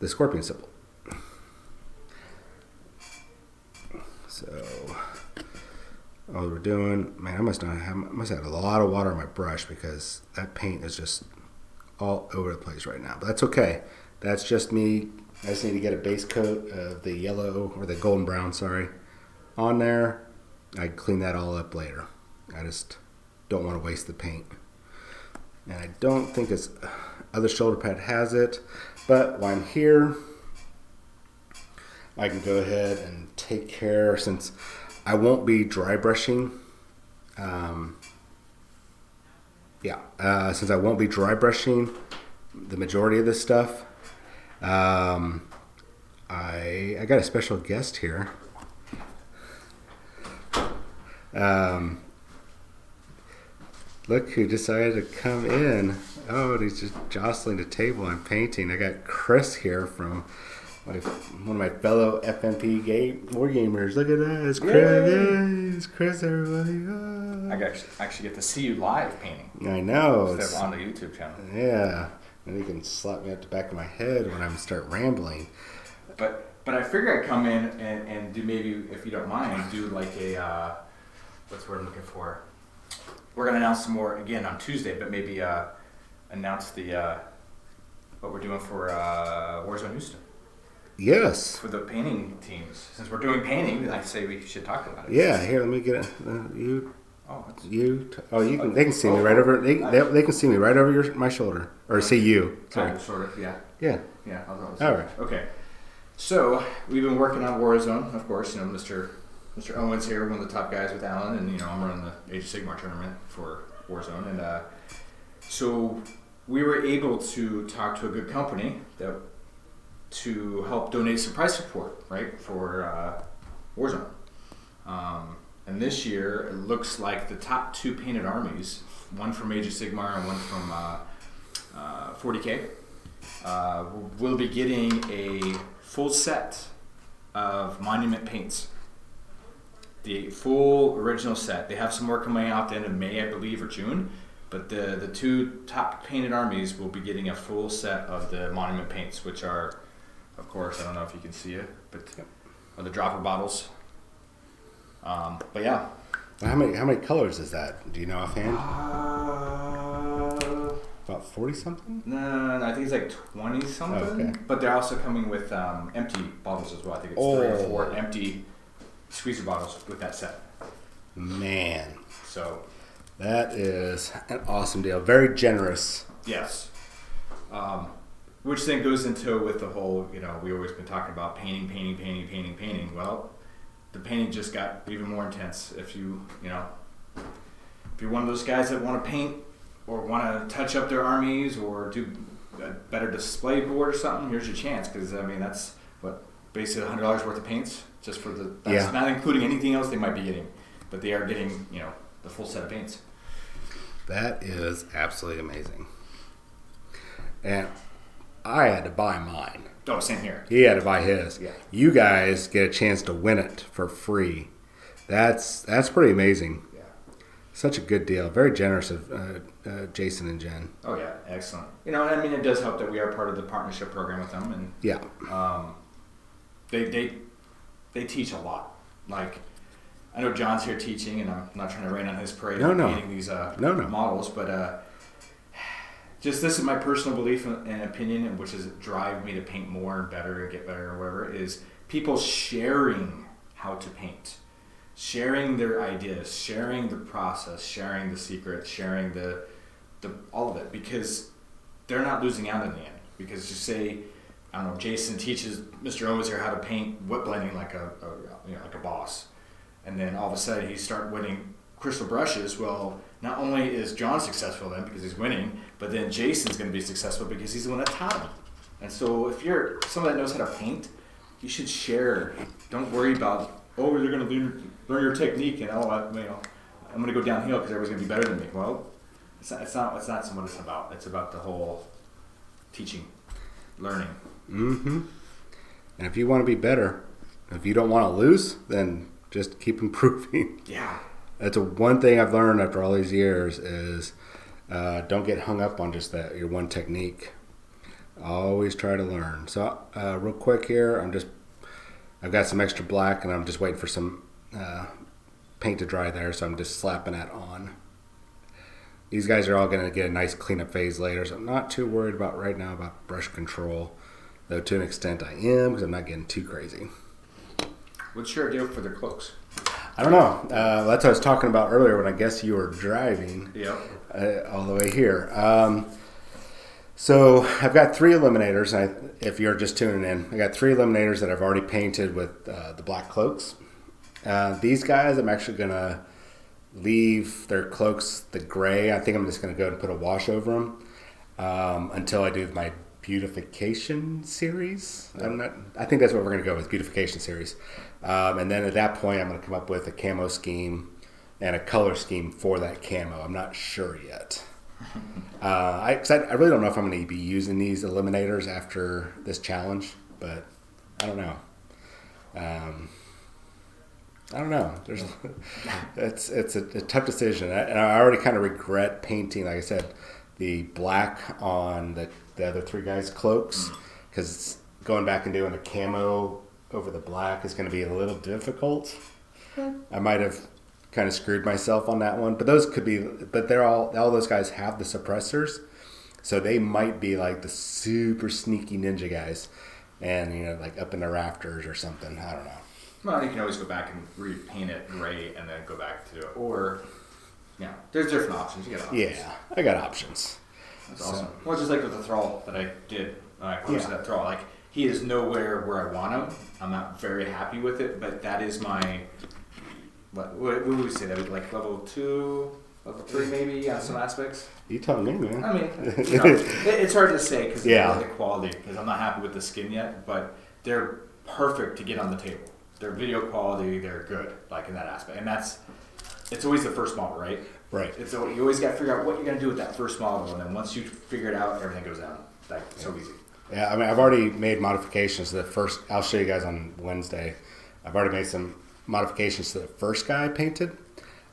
scorpion symbol. So, all we're doing, man, I must have a lot of water on my brush, because that paint is just all over the place right now. But that's okay. That's just me. I just need to get a base coat of the yellow, or the golden brown, on there. I can clean that all up later. I just don't want to waste the paint. And I don't think this other shoulder pad has it. But while I'm here, I can go ahead and take care, since I won't be dry brushing. Since I won't be dry brushing the majority of this stuff, I got a special guest here. Look who decided to come in. Oh, and he's just jostling the table I'm painting. I got Chris here from one of my fellow FMP war gamers. Look at that. It's Chris. Yay, it's Chris, everybody. Oh. I actually get to see you live painting. I know. Instead of on the YouTube channel. Yeah. And you can slap me at the back of my head when I start rambling. But I figure I'd come in and do, maybe, if you don't mind, do like a, what's the word I'm looking for? We're going to announce some more again on Tuesday, but maybe announce what we're doing for Warzone Houston. Yes. For the painting teams. Since we're doing painting, I say we should talk about it. Yeah, here, let me get it. You. Oh, They can see me right over. They can see me right over my shoulder, or see you. Sorry. Sort of. Yeah. Yeah. Yeah. All right. Okay. So we've been working on Warzone, of course. You know, Mr. Owens here, one of the top guys with Alan, and I'm running the Age of Sigmar tournament for Warzone, and so we were able to talk to a good company to help donate some price support, right, for Warzone. And this year, it looks like the top 2 painted armies, one from Age of Sigmar and one from 40K, will be getting a full set of monument paints. The full original set. They have some more coming out at the end of May, I believe, or June. But the 2 top painted armies will be getting a full set of the monument paints, which are, of course, I don't know if you can see it, but are the dropper bottles. But yeah. How many colors is that? Do you know offhand? About 40 something? No, I think it's like 20 something. Oh, okay. But they're also coming with empty bottles as well. I think it's 3 or 4 empty squeezer bottles with that set. Man. So that is an awesome deal. Very generous. Yes. Which then goes into with the whole, we always been talking about painting. Well, the painting just got even more intense. If you're one of those guys that want to paint or want to touch up their armies or do a better display board or something, here's your chance. Because, that's basically $100 worth of paints just for that's not including anything else they might be getting. But they are getting, the full set of paints. That is absolutely amazing. And I had to buy mine. Oh, same here. He had to buy his. Yeah. You guys get a chance to win it for free. That's pretty amazing. Yeah. Such a good deal. Very generous of Jason and Jen. Oh yeah, excellent. You know, and I mean, it does help that we are part of the partnership program with them, and Yeah. They teach a lot. Like, I know John's here teaching, and I'm not trying to rain on his parade No. painting these No. models, but just this is my personal belief and opinion, and which is drive me to paint more and better and get better or whatever, is people sharing how to paint, sharing their ideas, sharing the process, sharing the secrets, sharing the all of it, because they're not losing out in the end. Because just say, I don't know, Jason teaches Mr. Owens here how to paint whip blending like like a boss, and then all of a sudden he start winning crystal brushes. Well, not only is John successful then because he's winning, but then Jason's going to be successful because he's the one that taught him. And so if you're someone that knows how to paint, you should share. Don't worry about, oh, you're going to learn your technique and I'm going to go downhill because everybody's going to be better than me. Well, it's not what it's about. It's about the whole teaching, learning. Mm-hmm. And if you want to be better, if you don't want to lose, then just keep improving. Yeah. That's one thing I've learned after all these years is don't get hung up on just your one technique. Always try to learn. So real quick here, I've got some extra black and I'm just waiting for some paint to dry there, so I'm just slapping that on. These guys are all going to get a nice cleanup phase later, so I'm not too worried about right now about brush control, though to an extent I am because I'm not getting too crazy. What's your idea for their cloaks? I don't know. That's what I was talking about earlier when I guess you were driving all the way here. So I've got 3 Eliminators. If you're just tuning in, I got 3 Eliminators that I've already painted with the black cloaks. These guys, I'm actually going to leave their cloaks the gray. I think I'm just going to go and put a wash over them until I do my beautification series. I think that's what we're going to go with, beautification series. And then at that point, I'm going to come up with a camo scheme and a color scheme for that camo. I'm not sure yet. I really don't know if I'm going to be using these Eliminators after this challenge, but I don't know. I don't know. It's a tough decision. And I already kind of regret painting, like I said, the black on the other 3 guys' cloaks, because going back and doing a camo over the black is going to be a little difficult. I might have kind of screwed myself on that one, but they're all those guys have the suppressors, so they might be like the super sneaky ninja guys, and like up in the rafters or something. I don't know. Well, you can always go back and repaint it gray and then go back to it, or there's different options. You got options. Yeah, I got options. That's awesome. Well, just like with the thrall that I did, I posted that thrall. Like, he is nowhere where I want him. I'm not very happy with it, but that is my, what would we say? That would like level 2, level 3 maybe on some aspects. You tell me, man. I mean, it's hard to say because of the quality, because I'm not happy with the skin yet, but they're perfect to get on the table. Their video quality, they're good, like in that aspect. And it's always the first model, right? Right. You always got to figure out what you're going to do with that first model, and then once you figure it out, everything goes down. Like, so easy. Yeah, I mean, I've already made modifications to the first. I'll show you guys on Wednesday. I've already made some modifications to the first guy I painted.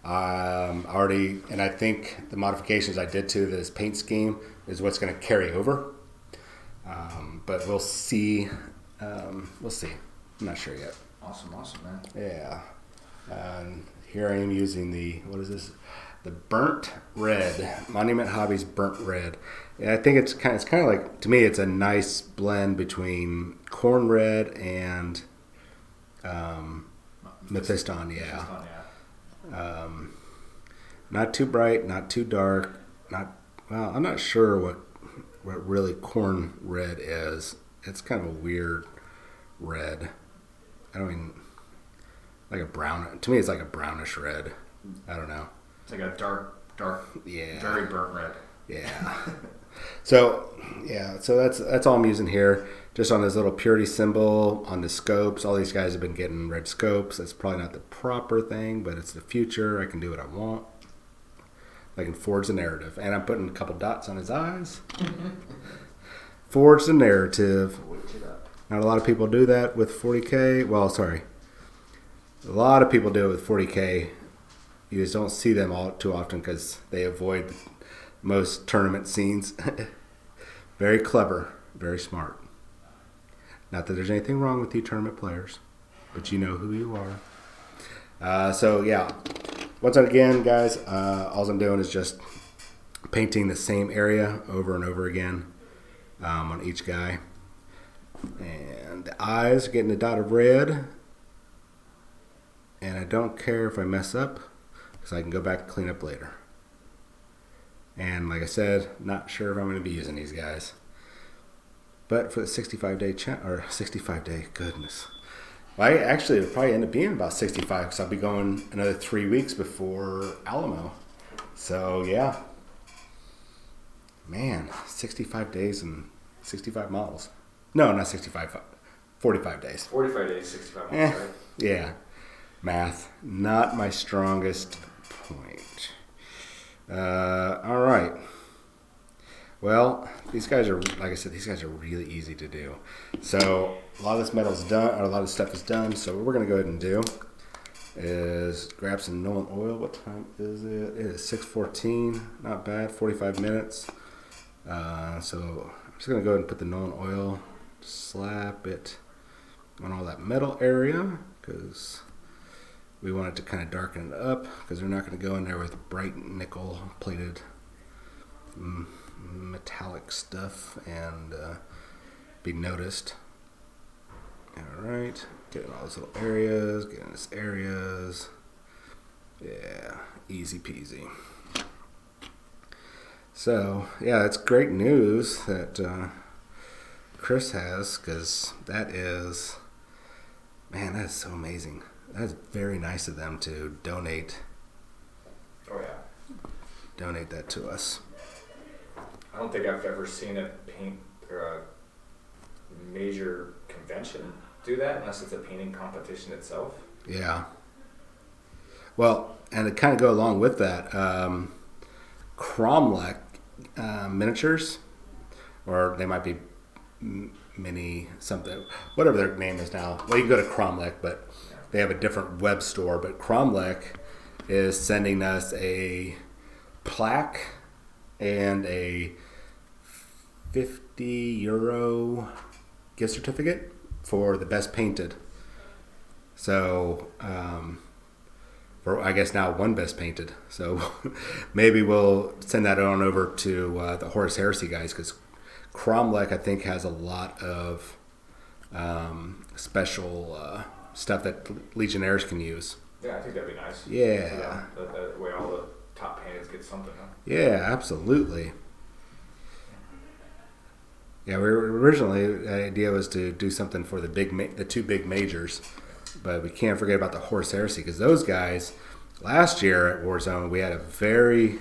And I think the modifications I did to this paint scheme is what's going to carry over. But we'll see. We'll see. I'm not sure yet. Awesome, man. Yeah. Here I am using what is this? The burnt red, Monument Hobbies burnt red. And I think it's kind of like, to me, it's a nice blend between corn red and Mephiston. Yeah. Not too bright, not too dark. I'm not sure what really corn red is. It's kind of a weird red. I don't mean like a brown. To me, it's like a brownish red. I don't know. It's like a dark, very burnt red. Yeah. So that's all I'm using here. Just on this little purity symbol on the scopes. All these guys have been getting red scopes. That's probably not the proper thing, but it's the future. I can do what I want. I can forge the narrative. And I'm putting a couple dots on his eyes. Forge the narrative. Not a lot of people do that with 40K. Well, sorry. A lot of people do it with 40K. You just don't see them all too often because they avoid most tournament scenes. Very clever. Very smart. Not that there's anything wrong with you tournament players, but you know who you are. So, yeah. Once again, guys, all I'm doing is just painting the same area over and over again on each guy. And the eyes are getting a dot of red. And I don't care if I mess up because I can go back and clean up later. And like I said, not sure if I'm going to be using these guys. But for the 65-day 65-day, goodness. Well, it'll probably end up being about 65 because I'll be going another 3 weeks before Alamo. So, yeah. Man, 65 days and 65 models. No, not 65, 45 days. 45 days, 65 models, right? Yeah. Math, not my strongest point. All right. Well, these guys are, like I said, these guys are really easy to do. So a lot of this metal's done, or a lot of stuff is done. So what we're going to go ahead and do is grab some Nolan oil. What time is it? It is 6:14. Not bad. 45 minutes. So I'm just going to go ahead and put the Nolan oil, slap it on all that metal area because we want it to kind of darken it up because we're not going to go in there with bright nickel plated metallic stuff and be noticed. All right, getting all those little areas, getting these areas. Yeah, easy peasy. So yeah, it's great news that Chris has because that is so amazing. That's very nice of them to donate. Oh yeah. Donate that to us. I don't think I've ever seen a paint or a major convention do that unless it's a painting competition itself. Yeah. Well, and to kind of go along with that, Cromlech miniatures, or they might be mini something, whatever their name is now. Well, you can go to Cromlech, but they have a different web store. But Cromlech is sending us a plaque and a €50 gift certificate for the best painted. So, for I guess now one best painted. So maybe we'll send that on over to the Horus Heresy guys because Cromlech I think has a lot of special stuff that Legionnaires can use. Yeah, I think that'd be nice. Yeah. That way all the top painteds get something, huh? Yeah, absolutely. Yeah, originally the idea was to do something for the two big majors, but we can't forget about the Horus Heresy because those guys last year at Warzone we had a very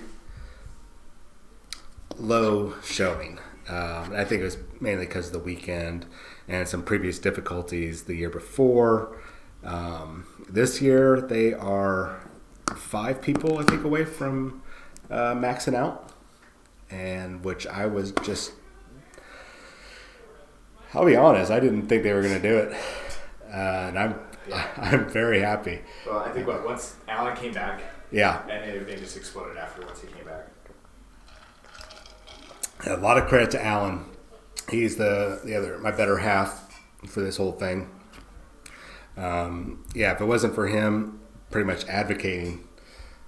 low showing. I think it was mainly because of the weekend and some previous difficulties the year before. This year they are 5 people I think away from maxing out, and which I was just. I'll be honest, I didn't think they were going to do it, and I'm very happy. Well, I think once Alan came back, yeah, and everything just exploded after once he came back. A lot of credit to Alan. He's my better half for this whole thing. If it wasn't for him, pretty much advocating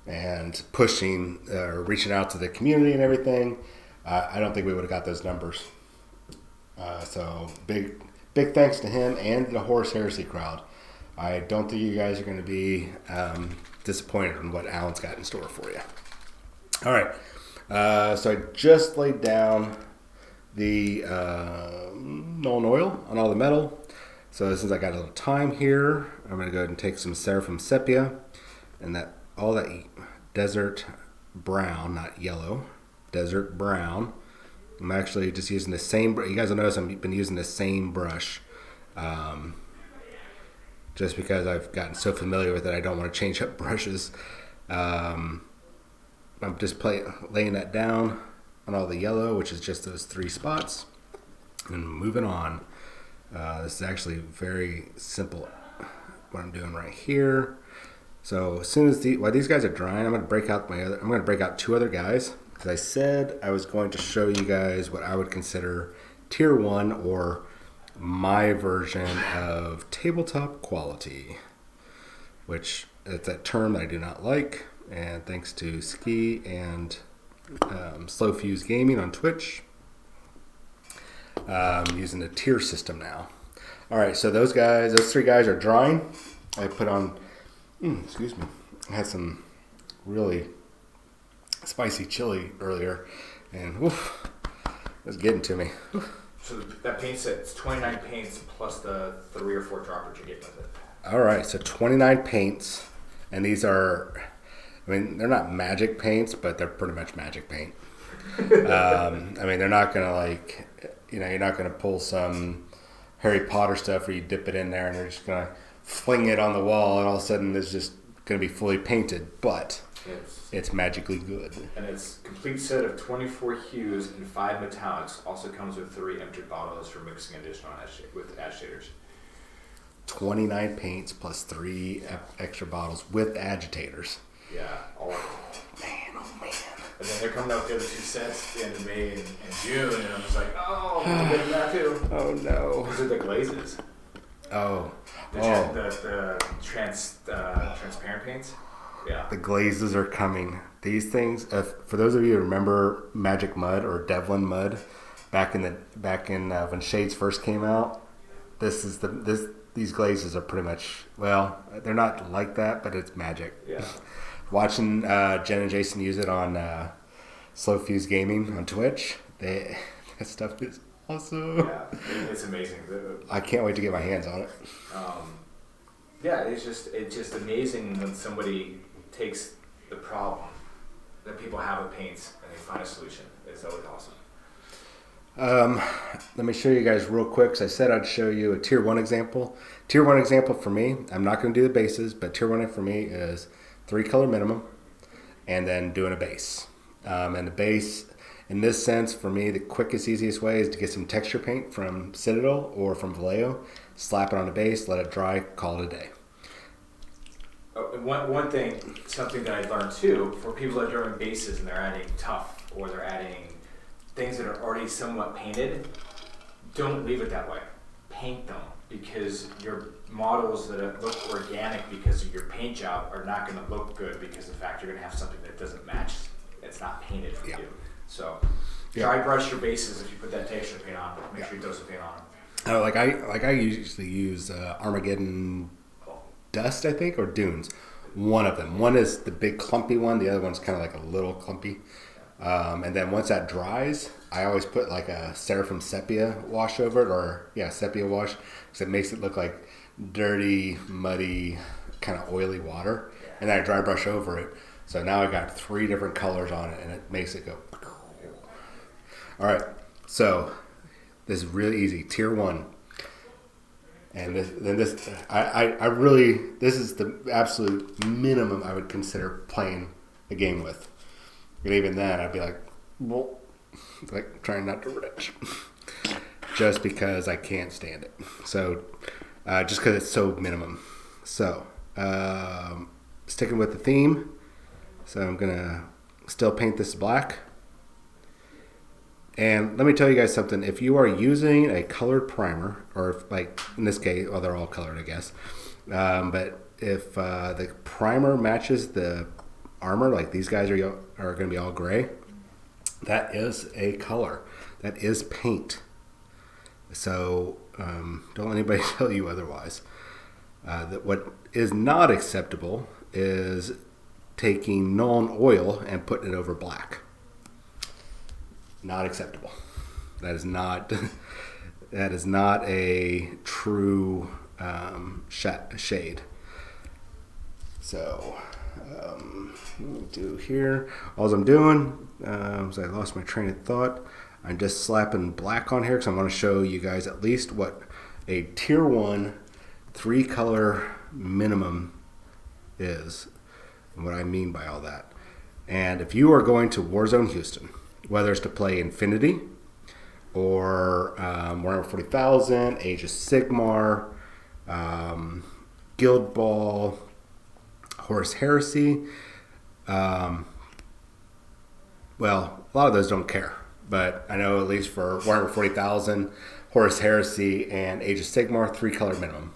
and pushing, reaching out to the community and everything, I don't think we would have got those numbers. So big thanks to him and the Horus Heresy crowd. I don't think you guys are going to be disappointed in what Alan's got in store for you. All right. So I just laid down the Nolan oil on all the metal. So since I got a little time here, I'm going to go ahead and take some Seraphim Sepia and all that desert brown, not yellow, desert brown. I'm actually just using the same. You guys will notice I've been using the same brush, just because I've gotten so familiar with it. I don't want to change up brushes. I'm just laying that down on all the yellow, which is just those 3 spots, and moving on. This is actually very simple what I'm doing right here. So as soon as while these guys are drying, I'm going to break out I'm going to break out 2 other guys, because I said I was going to show you guys what I would consider tier 1, or my version of tabletop quality, which is that term that I do not like. And thanks to Ski and Slow Fuse Gaming on Twitch, using the tier system now. All right, so those 3 guys are drying. I put on, excuse me, I had some really spicy chili earlier, and woof, it was getting to me. So that paint set, it's 29 paints plus the 3 or 4 droppers you get with it. All right, so 29 paints, and these are, I mean, they're not magic paints, but they're pretty much magic paint. I mean, they're not gonna like, you're not gonna pull some Harry Potter stuff where you dip it in there and you're just gonna fling it on the wall and all of a sudden it's just gonna be fully painted, but it's magically good. And it's a complete set of 24 hues and 5 metallics. Also comes with 3 empty bottles for mixing additional with agitators. 29 paints plus 3 extra bottles with agitators. Yeah, all of it. Man, oh man. And then they're coming out with the other 2 sets at the end of May and June, and I'm just like, oh, I'm getting that too. Oh no. These are the glazes. Oh. The transparent paints. Yeah. The glazes are coming. These things, for those of you who remember Magic Mud or Devlin Mud, back in when Shades first came out, these glazes are pretty much, well, they're not like that, but it's magic. Yeah. Watching Jen and Jason use it on Slow Fuse Gaming on Twitch, that stuff is awesome. Yeah, it's amazing. I can't wait to get my hands on it. Yeah, it's just amazing when somebody takes the problem that people have with paints and they find a solution. It's always awesome. Let me show you guys real quick, because I said I'd show you a tier 1 example. Tier 1 example for me, I'm not going to do the bases, but tier 1 for me is 3 color minimum and then doing a base. And the base, in this sense, for me, the quickest, easiest way is to get some texture paint from Citadel or from Vallejo, slap it on the base, let it dry, call it a day. Oh, and one thing, something that I learned too, for people that are doing bases and they're adding tough or they're adding things that are already somewhat painted, don't leave it that way. Paint them, because your models that look organic because of your paint job are not going to look good because of the fact you're going to have something that doesn't match. It's not painted for you. So dry brush your bases if you put that texture paint on. Make sure you throw some paint on them. Oh, like I usually use Armageddon Dust, I think, or Dunes. One of them. One is the big clumpy one. The other one's kind of like a little clumpy. And then once that dries, I always put like a Seraphim Sepia wash over it, or Sepia wash, because it makes it look like dirty, muddy, kind of oily water. And then I dry brush over it. So now I got 3 different colors on it, and it makes it go. All right, so this is really easy. Tier 1. And this is the absolute minimum I would consider playing a game with. And even then, I'd be like, well, like trying not to retch, just because I can't stand it. So, just because it's so minimum. So, sticking with the theme. So I'm gonna still paint this black. And let me tell you guys something. If you are using a colored primer, or if, like in this case, well, they're all colored, I guess. But if the primer matches the armor, like these guys are going to be all gray, that is a color. That is paint. So don't let anybody tell you otherwise. That what is not acceptable is taking Nuln oil and putting it over black. Not acceptable. That is not a true shade. So what we'll do here, all I'm doing is I lost my train of thought. I'm just slapping black on here because I want to show you guys at least what a tier 1 3 color minimum is and what I mean by all that. And if you are going to Warzone Houston, whether it's to play Infinity or Warhammer 40,000, Age of Sigmar, Guild Ball, Horus Heresy, well, a lot of those don't care. But I know at least for Warhammer 40,000, Horus Heresy, and Age of Sigmar, 3-color minimum.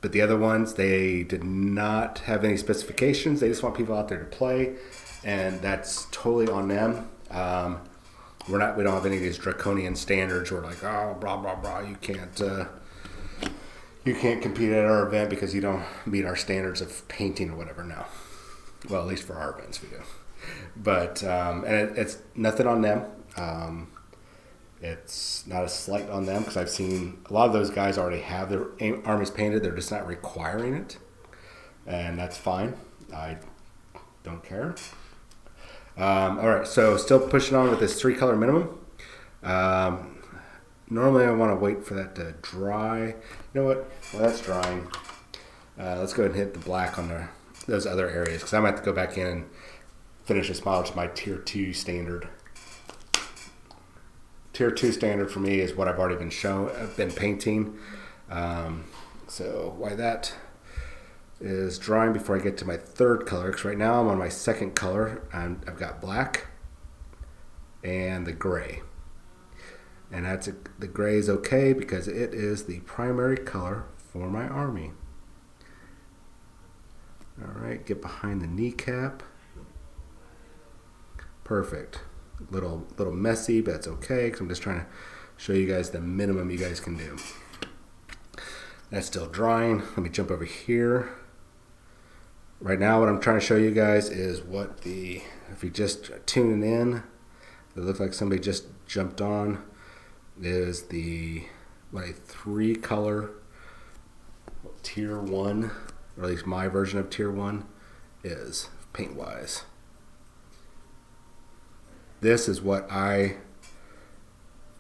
But the other ones, they did not have any specifications. They just want people out there to play, and that's totally on them. We don't have any of these draconian standards where like, oh, blah blah blah, you can't compete at our event because you don't meet our standards of painting or whatever. No, well, at least for our events we do. But and it's nothing on them. It's not a slight on them because I've seen a lot of those guys already have their armies painted. They're just not requiring it, and that's fine. I don't care. All right, so still pushing on with this 3-color minimum. Normally I want to wait for that to dry. You know what? Well, that's drying. Let's go ahead and hit the black on those other areas because I'm going to have to go back in and finish this model to my Tier 2 standard. Tier 2 standard for me is what I've already been painting. So why that is drying before I get to my 3rd color, because right now I'm on my 2nd color. I've got black and the gray. And the gray is okay because it is the primary color for my army. All right, get behind the kneecap. Perfect. Little messy, but that's okay because I'm just trying to show you guys the minimum you guys can do. That's still drying. Let me jump over here. Right now what I'm trying to show you guys is if you just tuning in, it looks like somebody just jumped on, is what a 3-color Tier 1, or at least my version of Tier 1 is, paint-wise. This is what I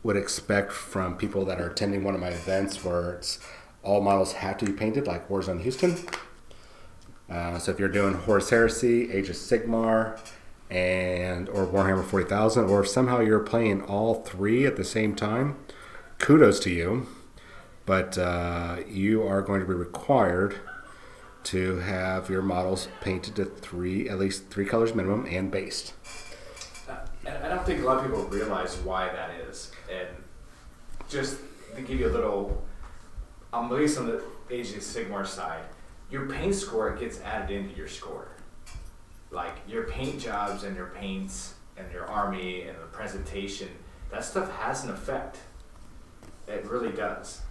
would expect from people that are attending one of my events where it's all models have to be painted, like Warzone Houston. So if you're doing Horus Heresy, Age of Sigmar, or Warhammer 40,000, or if somehow you're playing all 3 at the same time, kudos to you. But you are going to be required to have your models painted to at least 3 colors minimum and based. And I don't think a lot of people realize why that is. And just to give you a little, at least on the Age of Sigmar side, your paint score gets added into your score. Like your paint jobs and your paints and your army and the presentation, that stuff has an effect. It really does.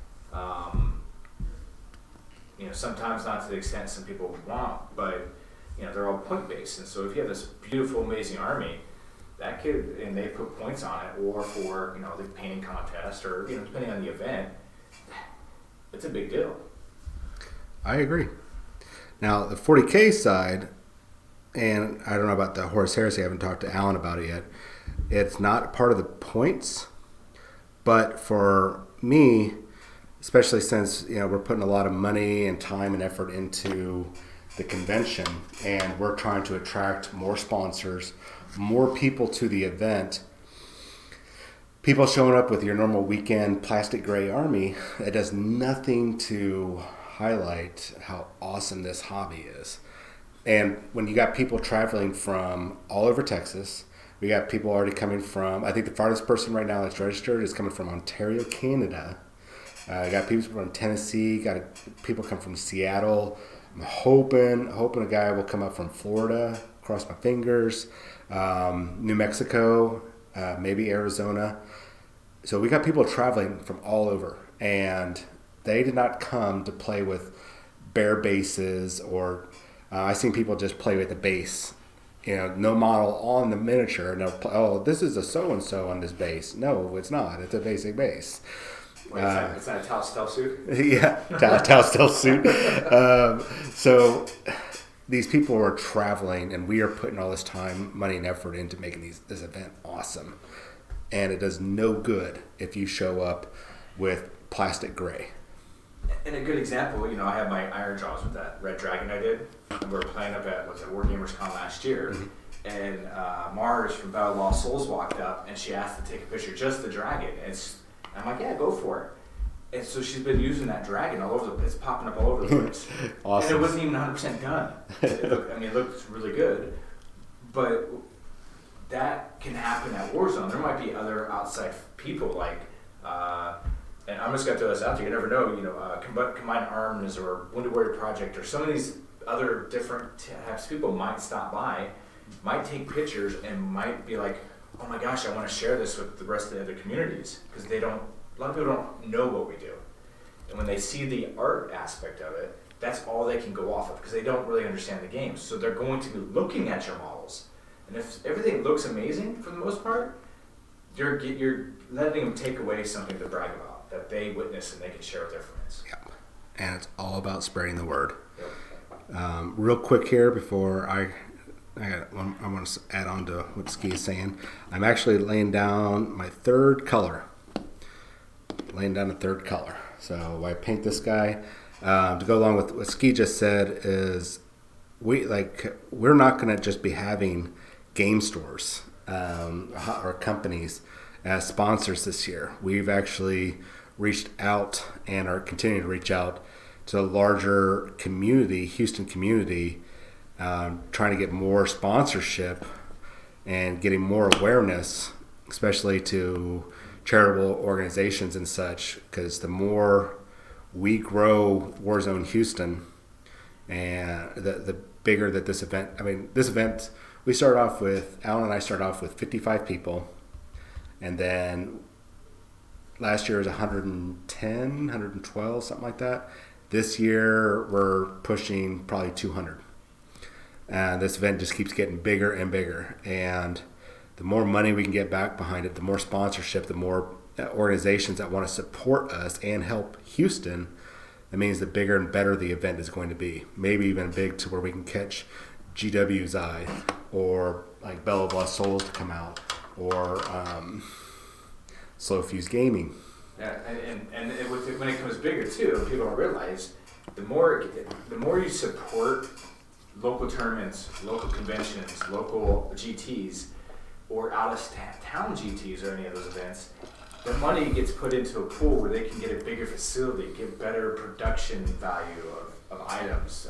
Sometimes not to the extent some people want, but they're all point based. And so if you have this beautiful, amazing army, and they put points on it, or for the painting contest, or depending on the event, it's a big deal. I agree. Now the 40K side, and I don't know about the Horus Heresy, I haven't talked to Alan about it yet. It's not part of the points, but for me, especially since we're putting a lot of money and time and effort into the convention, and we're trying to attract more sponsors, more people to the event. People showing up with your normal weekend plastic gray army, it does nothing to highlight how awesome this hobby is. And when you got people traveling from all over Texas, we got people already coming from, I think the farthest person right now that's registered is coming from Ontario, Canada. Got people from Tennessee, got people come from Seattle. I'm hoping a guy will come up from Florida, cross my fingers, New Mexico, maybe Arizona. So we got people traveling from all over, and they did not come to play with bare bases, or I've seen people just play with the base, no model on the miniature, and they'll play, oh, this is a so-and-so on this base. No, it's not. It's a basic base. Wait, it's not a Tau stealth suit? Yeah, Tau stealth suit. So these people are traveling, and we are putting all this time, money, and effort into making this event awesome. And it does no good if you show up with plastic gray. And a good example, I had my Iron Jaws with that Red Dragon I did. And we were playing up at War Gamers Con last year. And Mars from Battle Lost Souls walked up and she asked to take a picture, just the dragon. I'm like, yeah, go for it. And so she's been using that dragon all over it's popping up all over the place. Awesome. And it wasn't even 100% done. It looked really good. But that can happen at Warzone. There might be other outside people like, and I'm just going to throw this out there. You never know, Combined Arms or Wounded Warrior Project or some of these other different types of people might stop by, might take pictures, and might be like, oh my gosh, I want to share this with the rest of the other communities, because a lot of people don't know what we do. And when they see the art aspect of it, that's all they can go off of, because they don't really understand the game. So they're going to be looking at your models. And if everything looks amazing for the most part, you're letting them take away something to brag about, that they witness and they can share with their friends. Yep. And it's all about spreading the word. Yep. Real quick here before I want to add on to what Ski is saying. I'm actually laying down my third color. So I paint this guy. To go along with what Ski just said is we're not going to just be having game stores or companies as sponsors this year. We've actually reached out and are continuing to reach out to the larger community, Houston community, trying to get more sponsorship and getting more awareness, especially to charitable organizations and such, because the more we grow Warzone Houston and the bigger that this event, we started off with, Alan and I started off with 55 people, and then last year was 110, 112, something like that. This year we're pushing probably 200. And this event just keeps getting bigger and bigger. And the more money we can get back behind it, the more sponsorship, the more organizations that want to support us and help Houston, that means the bigger and better the event is going to be. Maybe even big to where we can catch GW's eye, or like Bell of Lost Souls to come out, or Slow Fuse Gaming. Yeah, and when it comes bigger too, people don't realize the more you support local tournaments, local conventions, local GTs, or out of town GTs or any of those events, the money gets put into a pool where they can get a bigger facility, get better production value of items,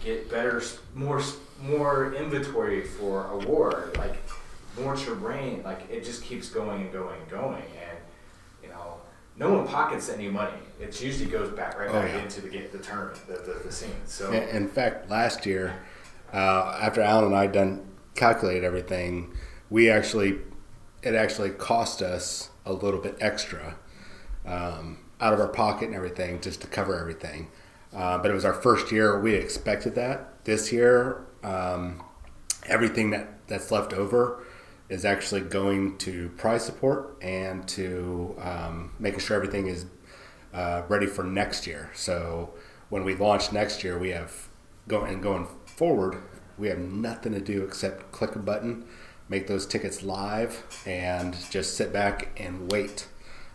get better, more inventory for a war, like more terrain, like it just keeps going and going and going, and no one pockets any money. It usually goes back into the tournament, the scene. So in fact, last year, after Alan and I calculated everything, it actually cost us a little bit extra out of our pocket and everything, just to cover everything. But it was our first year. We expected that. This year, everything that's left over is actually going to prize support and to making sure everything is ready for next year. So when we launch next year, we have going forward, we have nothing to do except click a button, make those tickets live, and just sit back and wait.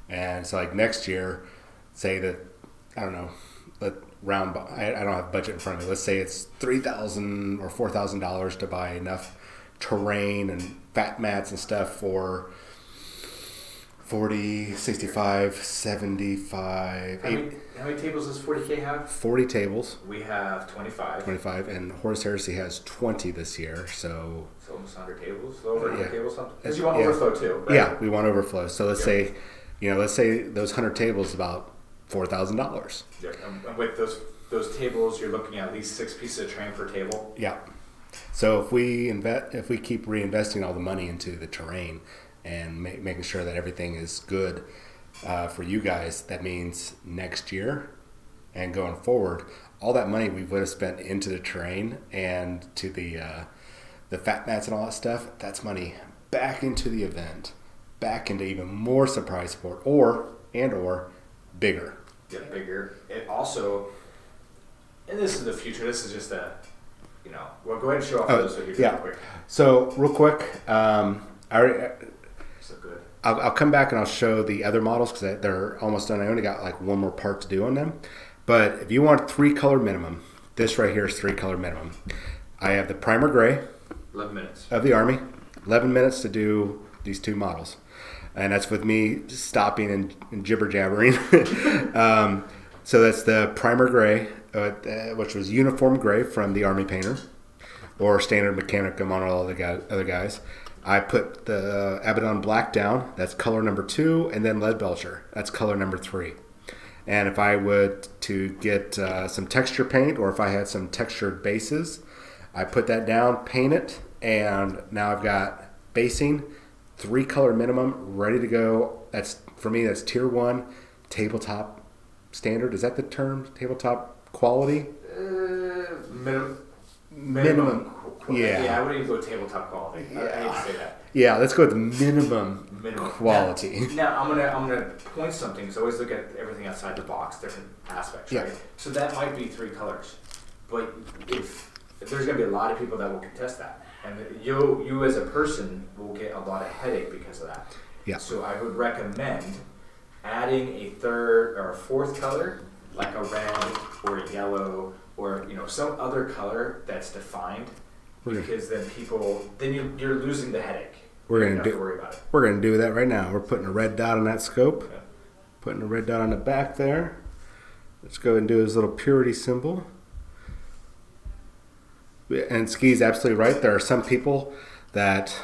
And so like next year, say that, I don't know, I don't have a budget in front of me. Let's say it's $3,000 or $4,000 to buy enough terrain and fat mats and stuff for 40, 65, 75. How many tables does 40K have? 40 tables. We have 25. And Horus Heresy has 20 this year, so it's almost 100 tables, a little over 100 tables, something. Because you want overflow too, right? Yeah, we want overflow. So let's say those 100 tables is about $4,000. Yeah, and with those tables, you're looking at least 6 pieces of terrain per table. Yeah. So if we keep reinvesting all the money into the terrain and making sure that everything is good for you guys, that means next year and going forward, all that money we would have spent into the terrain and to the fat mats and all that stuff, that's money back into the event, back into even more surprise support, or bigger. Yeah, bigger. It also, and this is the future. This is just well, go ahead and show off those what you're doing quick. So real quick, So good. I'll come back and I'll show the other models because they're almost done. I only got like one more part to do on them. But if you want 3-color minimum, this right here is 3-color minimum. I have the primer gray. 11 minutes. Of the Army. 11 minutes to do these 2 models. And that's with me stopping and jibber jabbering. So that's the primer gray, which was uniform gray from the Army painter, or standard mechanicum on all the other guys. I put the Abaddon black down. That's color number 2, and then lead belcher. That's color number 3. And if I would to get some texture paint, or if I had some textured bases, I put that down, paint it, and now I've got basing, 3-color minimum, ready to go. That's for me. That's tier 1, tabletop standard. Is that the term? Tabletop quality? Minimum. Yeah, I wouldn't even go tabletop quality. Yeah. I hate to say that. Yeah, let's go with minimum quality. Now I'm gonna point something. So always look at everything outside the box, different aspects, right? So that might be 3 colors, but if there's gonna be a lot of people that will contest that, and you as a person will get a lot of headache because of that. Yeah. So I would recommend adding a 3rd or a 4th color, like a red or a yellow, or some other color that's defined. Because then you're losing the headache. We're gonna gonna worry about it. We're gonna do that right now. We're putting a red dot on that scope. Okay. Putting a red dot on the back there. Let's go and do his little purity symbol. And Ski's absolutely right. There are some people that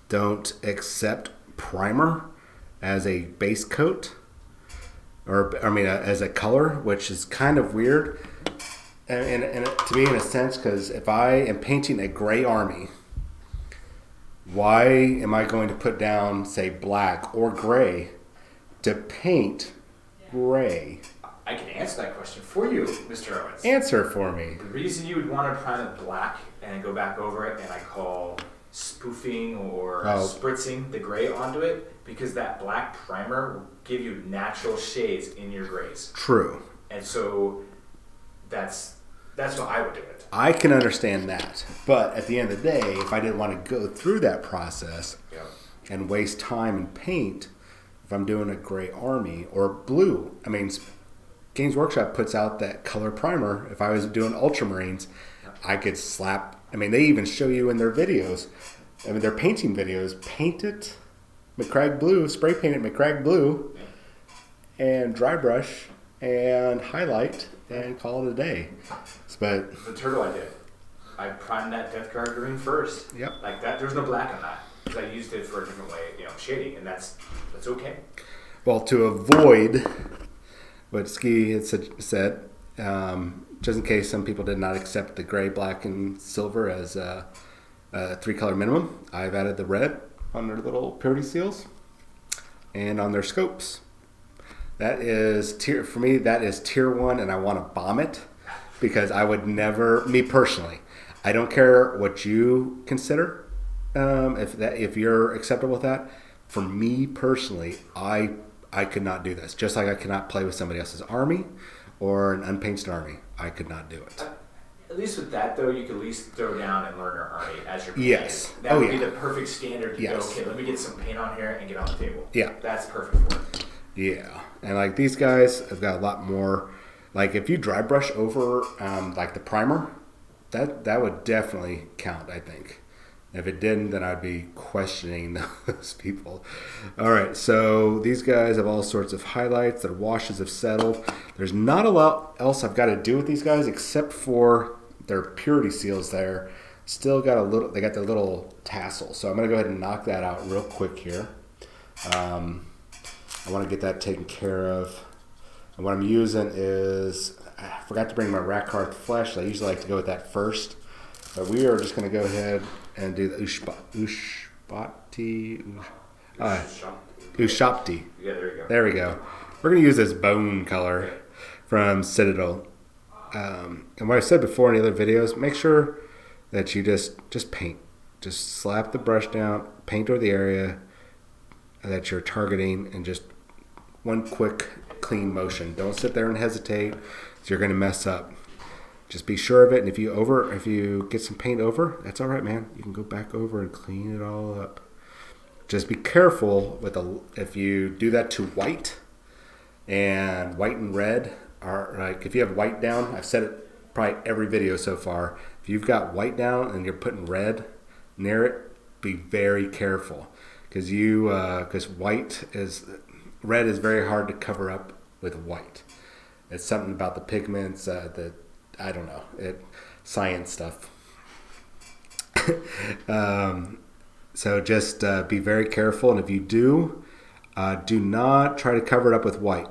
don't accept primer as a base coat, as a color, which is kind of weird. And to me, in a sense, because if I am painting a gray army, why am I going to put down, say, black or gray to paint gray? I can answer that question for you, Mr. Owens. Answer for me. The reason you would want to prime it black and go back over it, and I call spoofing or spritzing the gray onto it, because that black primer will give you natural shades in your grays. True. And so that's what I would do it. I can understand that. But at the end of the day, if I didn't want to go through that process and waste time and paint, if I'm doing a gray army or blue, Games Workshop puts out that color primer. If I was doing ultramarines, I could slap, they even show you in their videos, their painting videos, paint it McCrag blue, spray paint it McCrag blue, and dry brush and highlight and call it a day. But the turtle I did, I primed that Death Guard green first. Yep. Like that. There's no black on that because I used it for a different way, shading, and that's okay. Well, to avoid what Ski had said, just in case some people did not accept the gray, black, and silver as a 3-color minimum, I've added the red on their little purity seals and on their scopes. That is tier 1, and I want to bomb it because I would never, me personally, I don't care what you consider, if you're acceptable with that. For me personally, I could not do this. Just like I could not play with somebody else's army or an unpainted army. I could not do it. At least with that, though, you could at least throw down and learn your army as you're playing. Yes. That would be the perfect standard to go, okay, let me get some paint on here and get on the table. Yeah. That's perfect for it. Yeah. And like these guys have got a lot more, like if you dry brush over like the primer, that would definitely count, I think. If it didn't, then I'd be questioning those people. All right, so these guys have all sorts of highlights. Their washes have settled. There's not a lot else I've got to do with these guys except for their purity seals there. Still got they got their little tassel. So I'm going to go ahead and knock that out real quick here. I want to get that taken care of. And what I'm using is, I forgot to bring my Rackhearth Flesh. I usually like to go with that first. But we are just going to go ahead and do the Ushapti. Yeah, there you go. There we go. We're going to use this bone color from Citadel. And what I said before in the other videos, make sure that you just paint. Just slap the brush down, paint over the area that you're targeting, and just one quick, clean motion. Don't sit there and hesitate, so you're going to mess up. Just be sure of it, and if you get some paint over, that's all right, man. You can go back over and clean it all up. just be careful with if you do that to white, and white and red are like, if you have white down, I've said it probably every video so far, if you've got white down and you're putting red near it, be very careful, because red is very hard to cover up with white. It's something about the pigments that I don't know, science stuff. So just be very careful, and if you do not try to cover it up with white.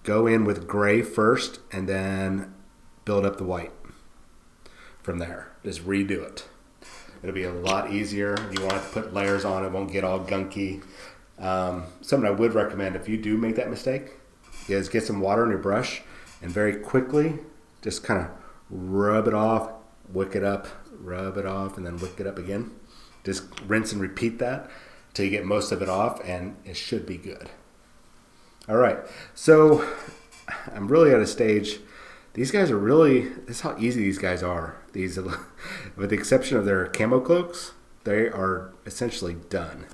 Go in with gray first, and then build up the white from there. Just redo it. It'll be a lot easier. You want to put layers on, it won't get all gunky. Something I would recommend if you do make that mistake is get some water on your brush and very quickly just kind of rub it off, wick it up, rub it off, and then wick it up again. Just rinse and repeat that till you get most of it off, and it should be good. All right, so I'm really at a stage. These guys are really, this is how easy these guys are. These, with the exception of their camo cloaks, they are essentially done.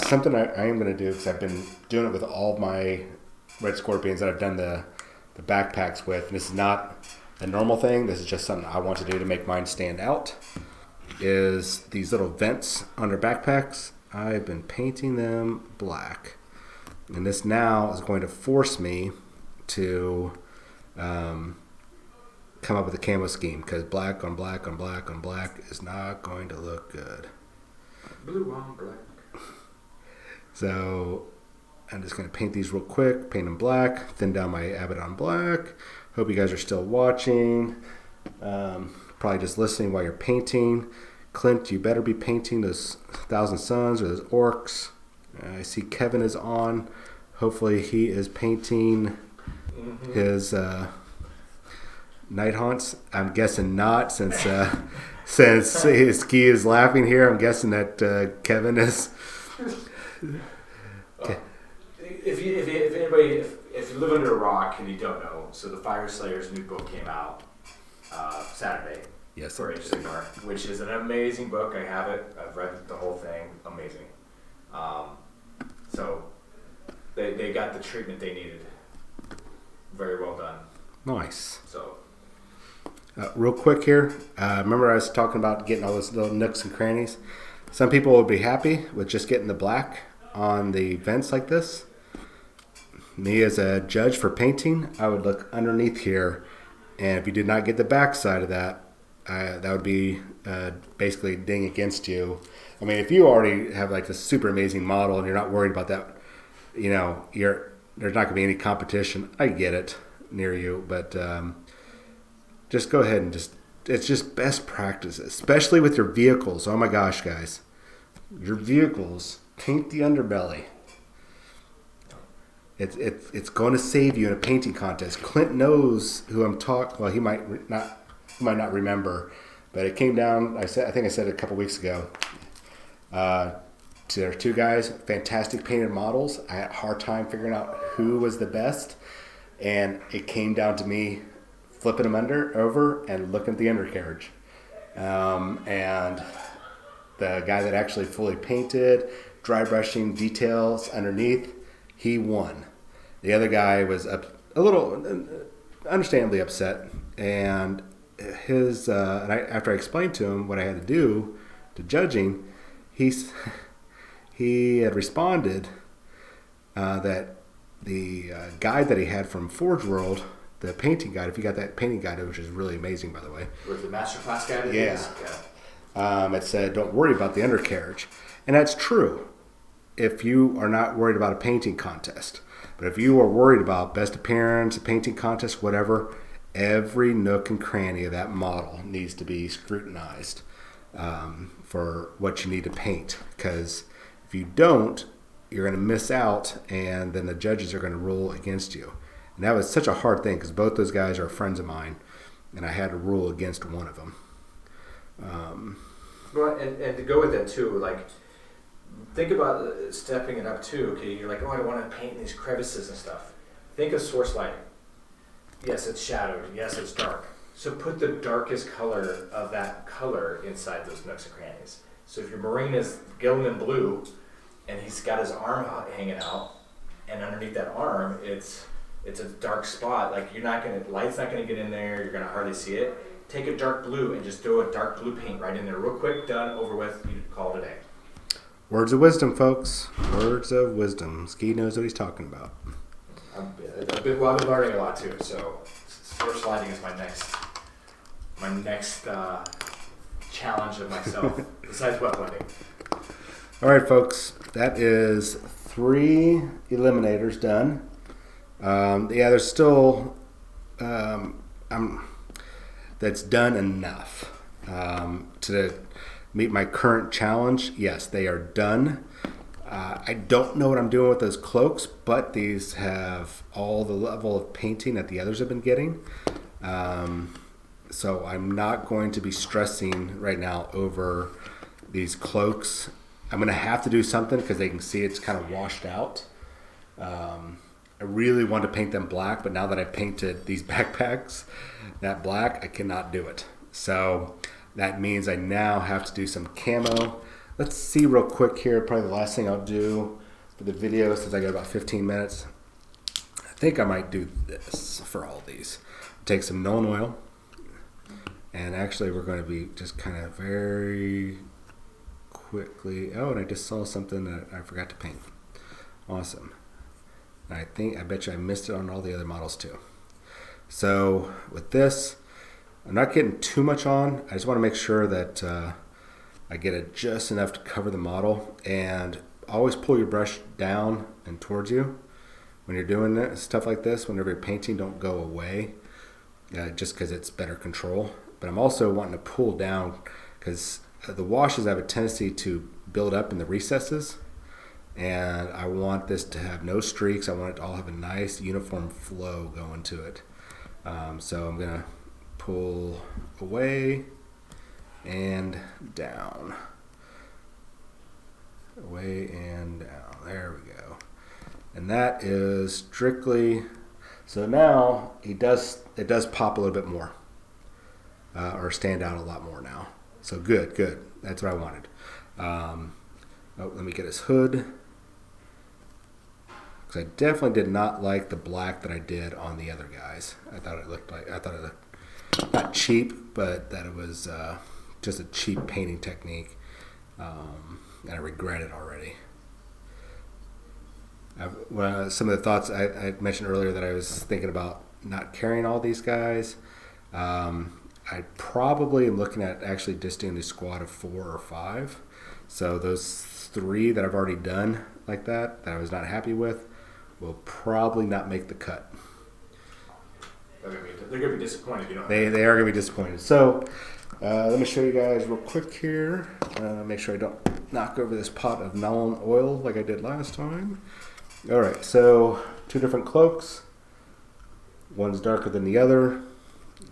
Something I am going to do, because I've been doing it with all of my red scorpions that I've done the backpacks with, and this is not a normal thing, this is just something I want to do to make mine stand out, is these little vents on their backpacks. I've been painting them black. And this now is going to force me to come up with a camo scheme, because black on black on black on black is not going to look good. Blue on black. So I'm just going to paint these real quick, paint them black, thin down my Abaddon black. Hope you guys are still watching. Probably just listening while you're painting. Clint, you better be painting those Thousand Suns or those Orcs. I see Kevin is on. Hopefully he is painting his night haunts. I'm guessing not, since his ski is laughing here. I'm guessing that Kevin is. Okay. If you live under a rock and you don't know, so the Fire Slayer's new book came out Saturday. Yes, for Age of Sigmar, which is an amazing book. I have it. I've read the whole thing. Amazing. So they got the treatment they needed. Very well done. Nice. So real quick here, remember I was talking about getting all those little nooks and crannies? Some people will be happy with just getting the black on the vents like this. Me as a judge for painting, I would look underneath here, and if you did not get the back side of that, that would be basically a ding against you. I mean, if you already have like this super amazing model and you're not worried about that, there's not going to be any competition. I get it near you, but just go ahead and it's just best practice, especially with your vehicles. Oh my gosh, guys, your vehicles, paint the underbelly. It's going to save you in a painting contest. Clint knows who I'm talking. Well, he might not remember, but it came down. I think I said it a couple weeks ago. There are two guys, fantastic painted models. I had a hard time figuring out who was the best, and it came down to me flipping them over and looking at the undercarriage. And the guy that actually fully painted, dry brushing details underneath, he won. The other guy was a little understandably upset, and after I explained to him what I had to do to judging, he had responded that the guide that he had from Forge World, the painting guide, if you got that painting guide, which is really amazing, by the way. Was the masterclass guide? Yeah. It said, don't worry about the undercarriage. And that's true if you are not worried about a painting contest. But if you are worried about best appearance, a painting contest, whatever, every nook and cranny of that model needs to be scrutinized for what you need to paint. Because if you don't, you're going to miss out, and then the judges are going to rule against you. And that was such a hard thing, because both those guys are friends of mine, and I had to rule against one of them. Well, and to go with that too, like, think about stepping it up too. Okay, you're like, oh, I want to paint these crevices and stuff. Think of source lighting. Yes, it's shadowed. Yes, it's dark. So put the darkest color of that color inside those nooks and crannies. So if your marine is Gilliman blue, and he's got his arm hanging out, and underneath that arm, it's a dark spot. Like light's not gonna get in there. You're gonna hardly see it. Take a dark blue and just throw a dark blue paint right in there, real quick. Done, over with. You call it a day. Words of wisdom, folks. Words of wisdom. Ski knows what he's talking about. I've been learning a lot too. So, floor sliding is my next challenge of myself. Besides wet blending. All right, folks. That is 3 Eliminators done. There's still that's done enough to meet my current challenge. Yes, they are done. I don't know what I'm doing with those cloaks, but these have all the level of painting that the others have been getting. So I'm not going to be stressing right now over these cloaks. I'm going to have to do something because they can see it's kind of washed out. I really want to paint them black, but now that I painted these backpacks that black, I cannot do it. So that means I now have to do some camo. Let's see real quick here, probably the last thing I'll do for the video since I got about 15 minutes. I think I might do this for all these. Take some Nolan oil, and actually we're going to be just kind of very quickly. Oh, and I just saw something that I forgot to paint. Awesome. I bet you I missed it on all the other models too. So with this, I'm not getting too much on. I just want to make sure that I get it just enough to cover the model, and always pull your brush down and towards you when you're doing it, stuff like this. Whenever you're painting, don't go away, just because it's better control. But I'm also wanting to pull down because the washes have a tendency to build up in the recesses, and I want this to have no streaks. I want it to all have a nice uniform flow going to it. So I'm gonna pull away and down, away and down. There we go. And that is strictly, so now it does pop a little bit more, or stand out a lot more now. So good. That's what I wanted. Let me get his hood. Because I definitely did not like the black that I did on the other guys. I thought it looked not cheap, but that it was just a cheap painting technique. And I regret it already. Some of the thoughts I mentioned earlier that I was thinking about not carrying all these guys. I probably am looking at actually just doing the squad of 4 or 5. So those 3 that I've already done like that I was not happy with, will probably not make the cut. They're going to be disappointed if you don't. They are going to be disappointed. So let me show you guys real quick here. Make sure I don't knock over this pot of Nolan oil like I did last time. All right, so 2 different cloaks. One's darker than the other.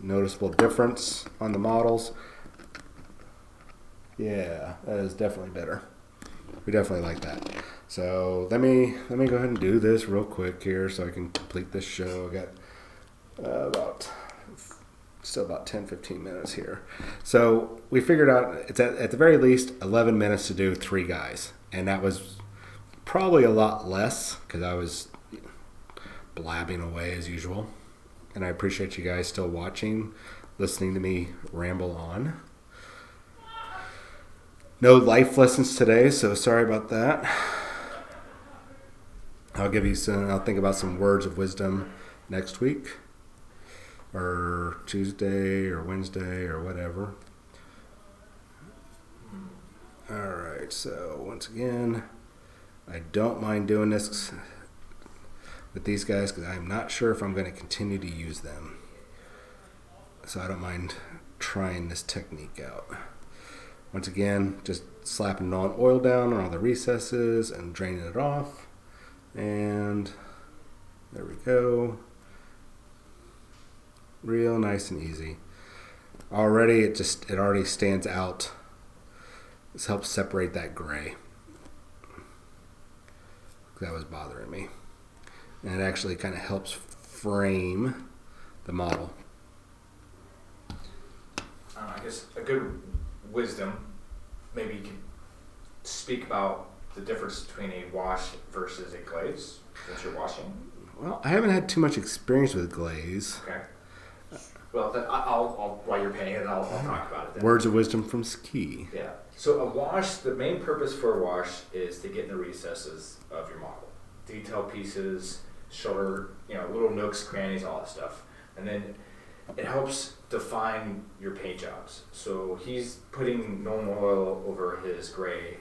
Noticeable difference on the models. Yeah, that is definitely better. We definitely like that. So let me go ahead and do this real quick here so I can complete this show. I got still about 10-15 minutes here. So we figured out it's at the very least 11 minutes to do 3 guys, and that was probably a lot less because I was blabbing away as usual. And I appreciate you guys still watching, listening to me ramble on. No life lessons today, so sorry about that. I'll think about some words of wisdom next week, or Tuesday, or Wednesday, or whatever. All right, so once again, I don't mind doing this with these guys because I'm not sure if I'm going to continue to use them. So I don't mind trying this technique out. Once again, just slapping Nolan oil down on all the recesses and draining it off. And there we go. Real nice and easy. Already it already stands out. This helps separate that gray. That was bothering me. And it actually kind of helps frame the model. I guess a good wisdom, maybe you can speak about the difference between a wash versus a glaze that you're washing? Well, I haven't had too much experience with glaze. Okay. Well, then I'll while you're painting it, I'll talk about it then. Words of wisdom from Ski. Yeah. So a wash, the main purpose for a wash is to get in the recesses of your model. Detail pieces, shoulder, little nooks, crannies, all that stuff. And then it helps define your paint jobs. So he's putting normal oil over his gray,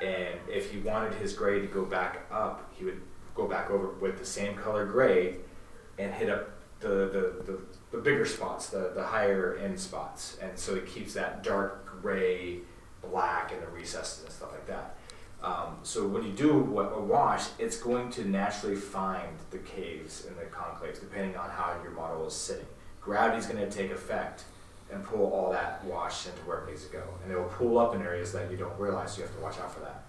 and if he wanted his gray to go back up, he would go back over with the same color gray and hit up the bigger spots, the higher end spots. And so it keeps that dark gray, black in the recesses and stuff like that. So when you do a wash, it's going to naturally find the caves and the conclaves depending on how your model is sitting. Gravity's going to take effect and pull all that wash into where it needs to go. And it will pull up in areas that you don't realize, so you have to watch out for that.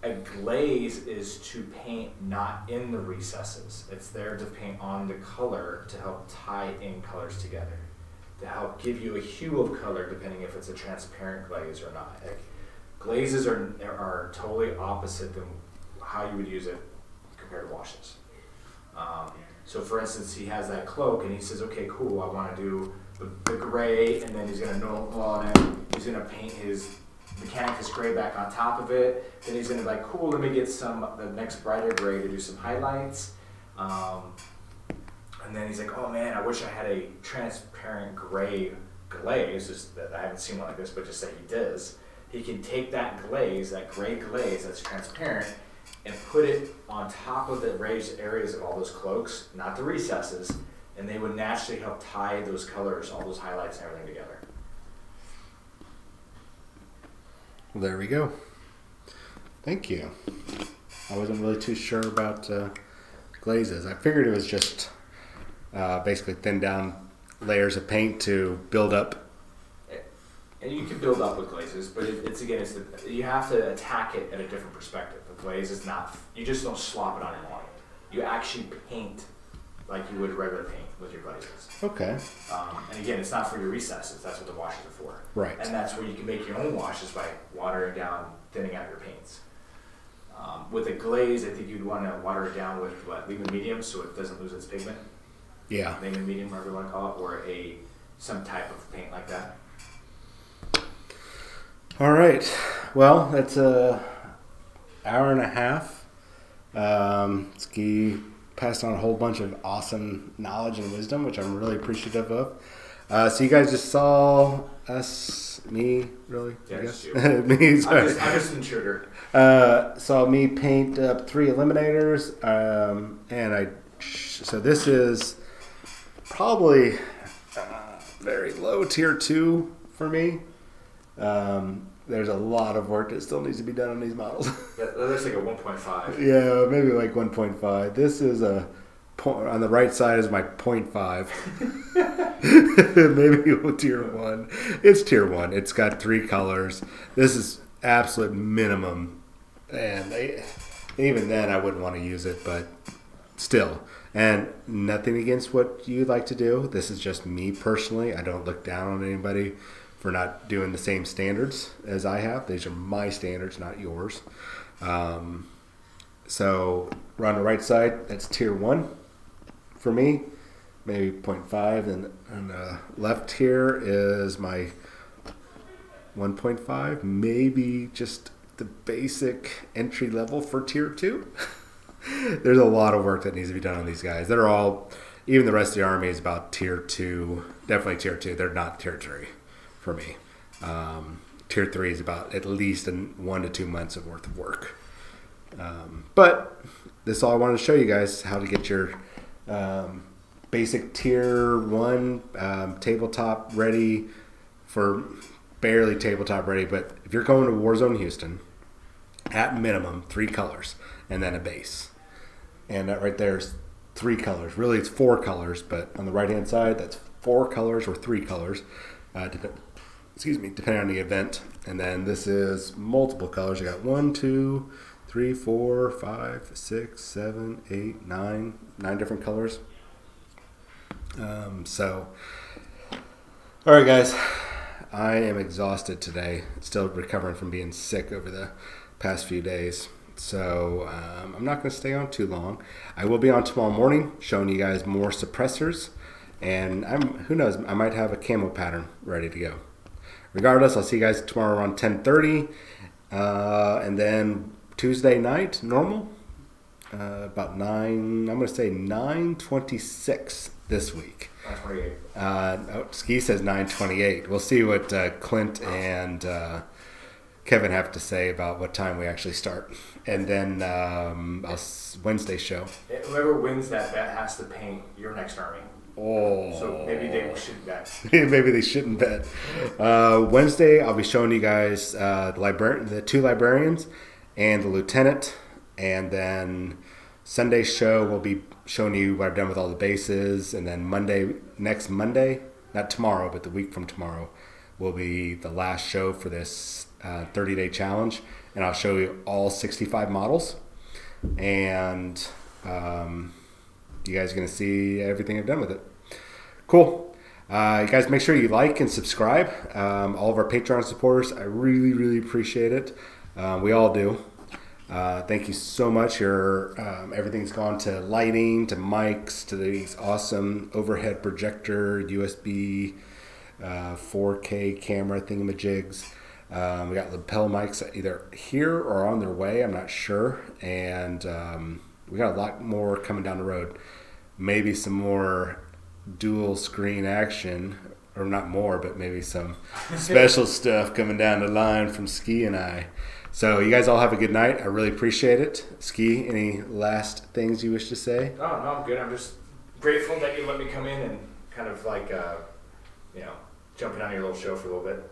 A glaze is to paint not in the recesses. It's there to paint on the color to help tie in colors together, to help give you a hue of color depending if it's a transparent glaze or not. Glazes are totally opposite than how you would use it compared to washes. So for instance, he has that cloak and he says, okay, cool, I want to do the gray, and then he's going to he's going to paint his mechanicus gray back on top of it. Then he's going to be like, cool, let me get the next brighter gray to do some highlights. And then he's like, oh man, I wish I had a transparent gray glaze. Just that I haven't seen one like this, but just that he does. He can take that glaze, that gray glaze that's transparent, and put it on top of the raised areas of all those cloaks, not the recesses, and they would naturally help tie those colors, all those highlights and everything together. Well, there we go. Thank you. I wasn't really too sure about glazes. I figured it was just basically thin down layers of paint to build up. And you can build up with glazes, but you have to attack it at a different perspective. The glaze is not, you just don't slop it on your model. You actually paint like you would regular paint with your glazes. Okay. And again, it's not for your recesses. That's what the washes are for. Right. And that's where you can make your own washes by watering down, thinning out your paints. With a glaze, I think you'd want to water it down with leave it medium so it doesn't lose its pigment. Yeah. Leave it medium, whatever you want to call it, or some type of paint like that. All right. Well, that's an hour and a half. Ski passed on a whole bunch of awesome knowledge and wisdom, which I'm really appreciative of. So you guys just saw me, really? Yeah, I guess. you. Me, sorry. I'm just an intruder. Saw me paint up 3 Eliminators, so this is probably very low tier 2 for me. There's a lot of work that still needs to be done on these models. That looks like a 1.5. Yeah, maybe like 1.5. This is on the right side is my 0.5. Maybe tier 1. It's tier 1. It's got 3 colors. This is absolute minimum. And even then I wouldn't want to use it, but still. And nothing against what you like to do. This is just me personally. I don't look down on anybody for not doing the same standards as I have. These are my standards, not yours. So we're on the right side. That's tier 1 for me, maybe 0.5. And on the left here is my 1.5, maybe just the basic entry level for tier 2. There's a lot of work that needs to be done on these guys. They're all, even the rest of the army is about tier 2, definitely tier 2. They're not tier 3. For me, tier 3 is about at least 1 to 2 months of worth of work. But this is all I wanted to show you guys, how to get your basic tier 1 tabletop ready, for barely tabletop ready. But if you're going to Warzone Houston, at minimum 3 colors and then a base, and that right there is 3 colors. Really, it's 4 colors, but on the right hand side, that's 4 colors or 3 colors. Depending on the event. And then this is multiple colors. You got 1, 2, 3, 4, 5, 6, 7, 8, 9 different colors. All right, guys, I am exhausted today. Still recovering from being sick over the past few days. So I'm not going to stay on too long. I will be on tomorrow morning showing you guys more suppressors. And who knows, I might have a camo pattern ready to go. Regardless, I'll see you guys tomorrow around 10:30. And then Tuesday night, normal, about 9, I'm going to say 9:26 this week. 9:28. Ski says 9:28. We'll see what Clint and Kevin have to say about what time we actually start. And then Wednesday show. Whoever wins that bet has to paint your next army. Oh. So maybe they shouldn't bet. Maybe they shouldn't bet. Wednesday, I'll be showing you guys the 2 librarians and the lieutenant. And then Sunday's show, we'll be showing you what I've done with all the bases. And then next Monday, not tomorrow, but the week from tomorrow, will be the last show for this 30-day challenge. And I'll show you all 65 models. And you guys are going to see everything I've done with it. Cool. You guys make sure you like and subscribe. All of our Patreon supporters, I really, really appreciate it. We all do. Thank you so much. Everything's gone to lighting, to mics, to these awesome overhead projector, USB, 4K camera thingamajigs. We got lapel mics either here or on their way. I'm not sure. And we got a lot more coming down the road. Maybe some more dual screen action, or not more, but maybe some special stuff coming down the line from Ski and I. So you guys all have a good night. I really appreciate it. Ski, any last things you wish to say? Oh, no, I'm good. I'm just grateful that you let me come in and kind of like, jumping on your little show for a little bit.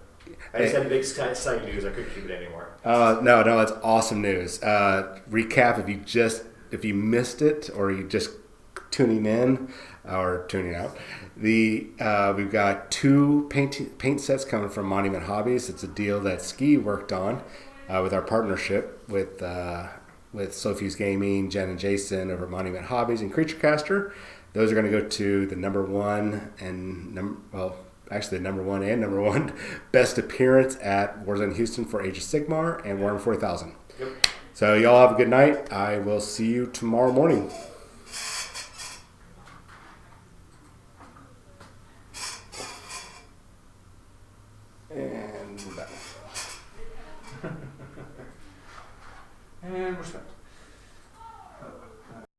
I just had big exciting news. I couldn't keep it anymore. No, it's awesome news. Recap, if you missed it or you just tuning in or tuning out, we've got 2 paint sets coming from Monument Hobbies. It's a deal that Ski worked on with our partnership with Sophie's Gaming, Jen and Jason over at Monument Hobbies and Creature Caster. Those are going to go to the number one and number one best appearance at Warzone Houston for Age of Sigmar and Warhammer 40,000. Yep. So y'all have a good night. I will see you tomorrow morning. And we're back. And we're spent.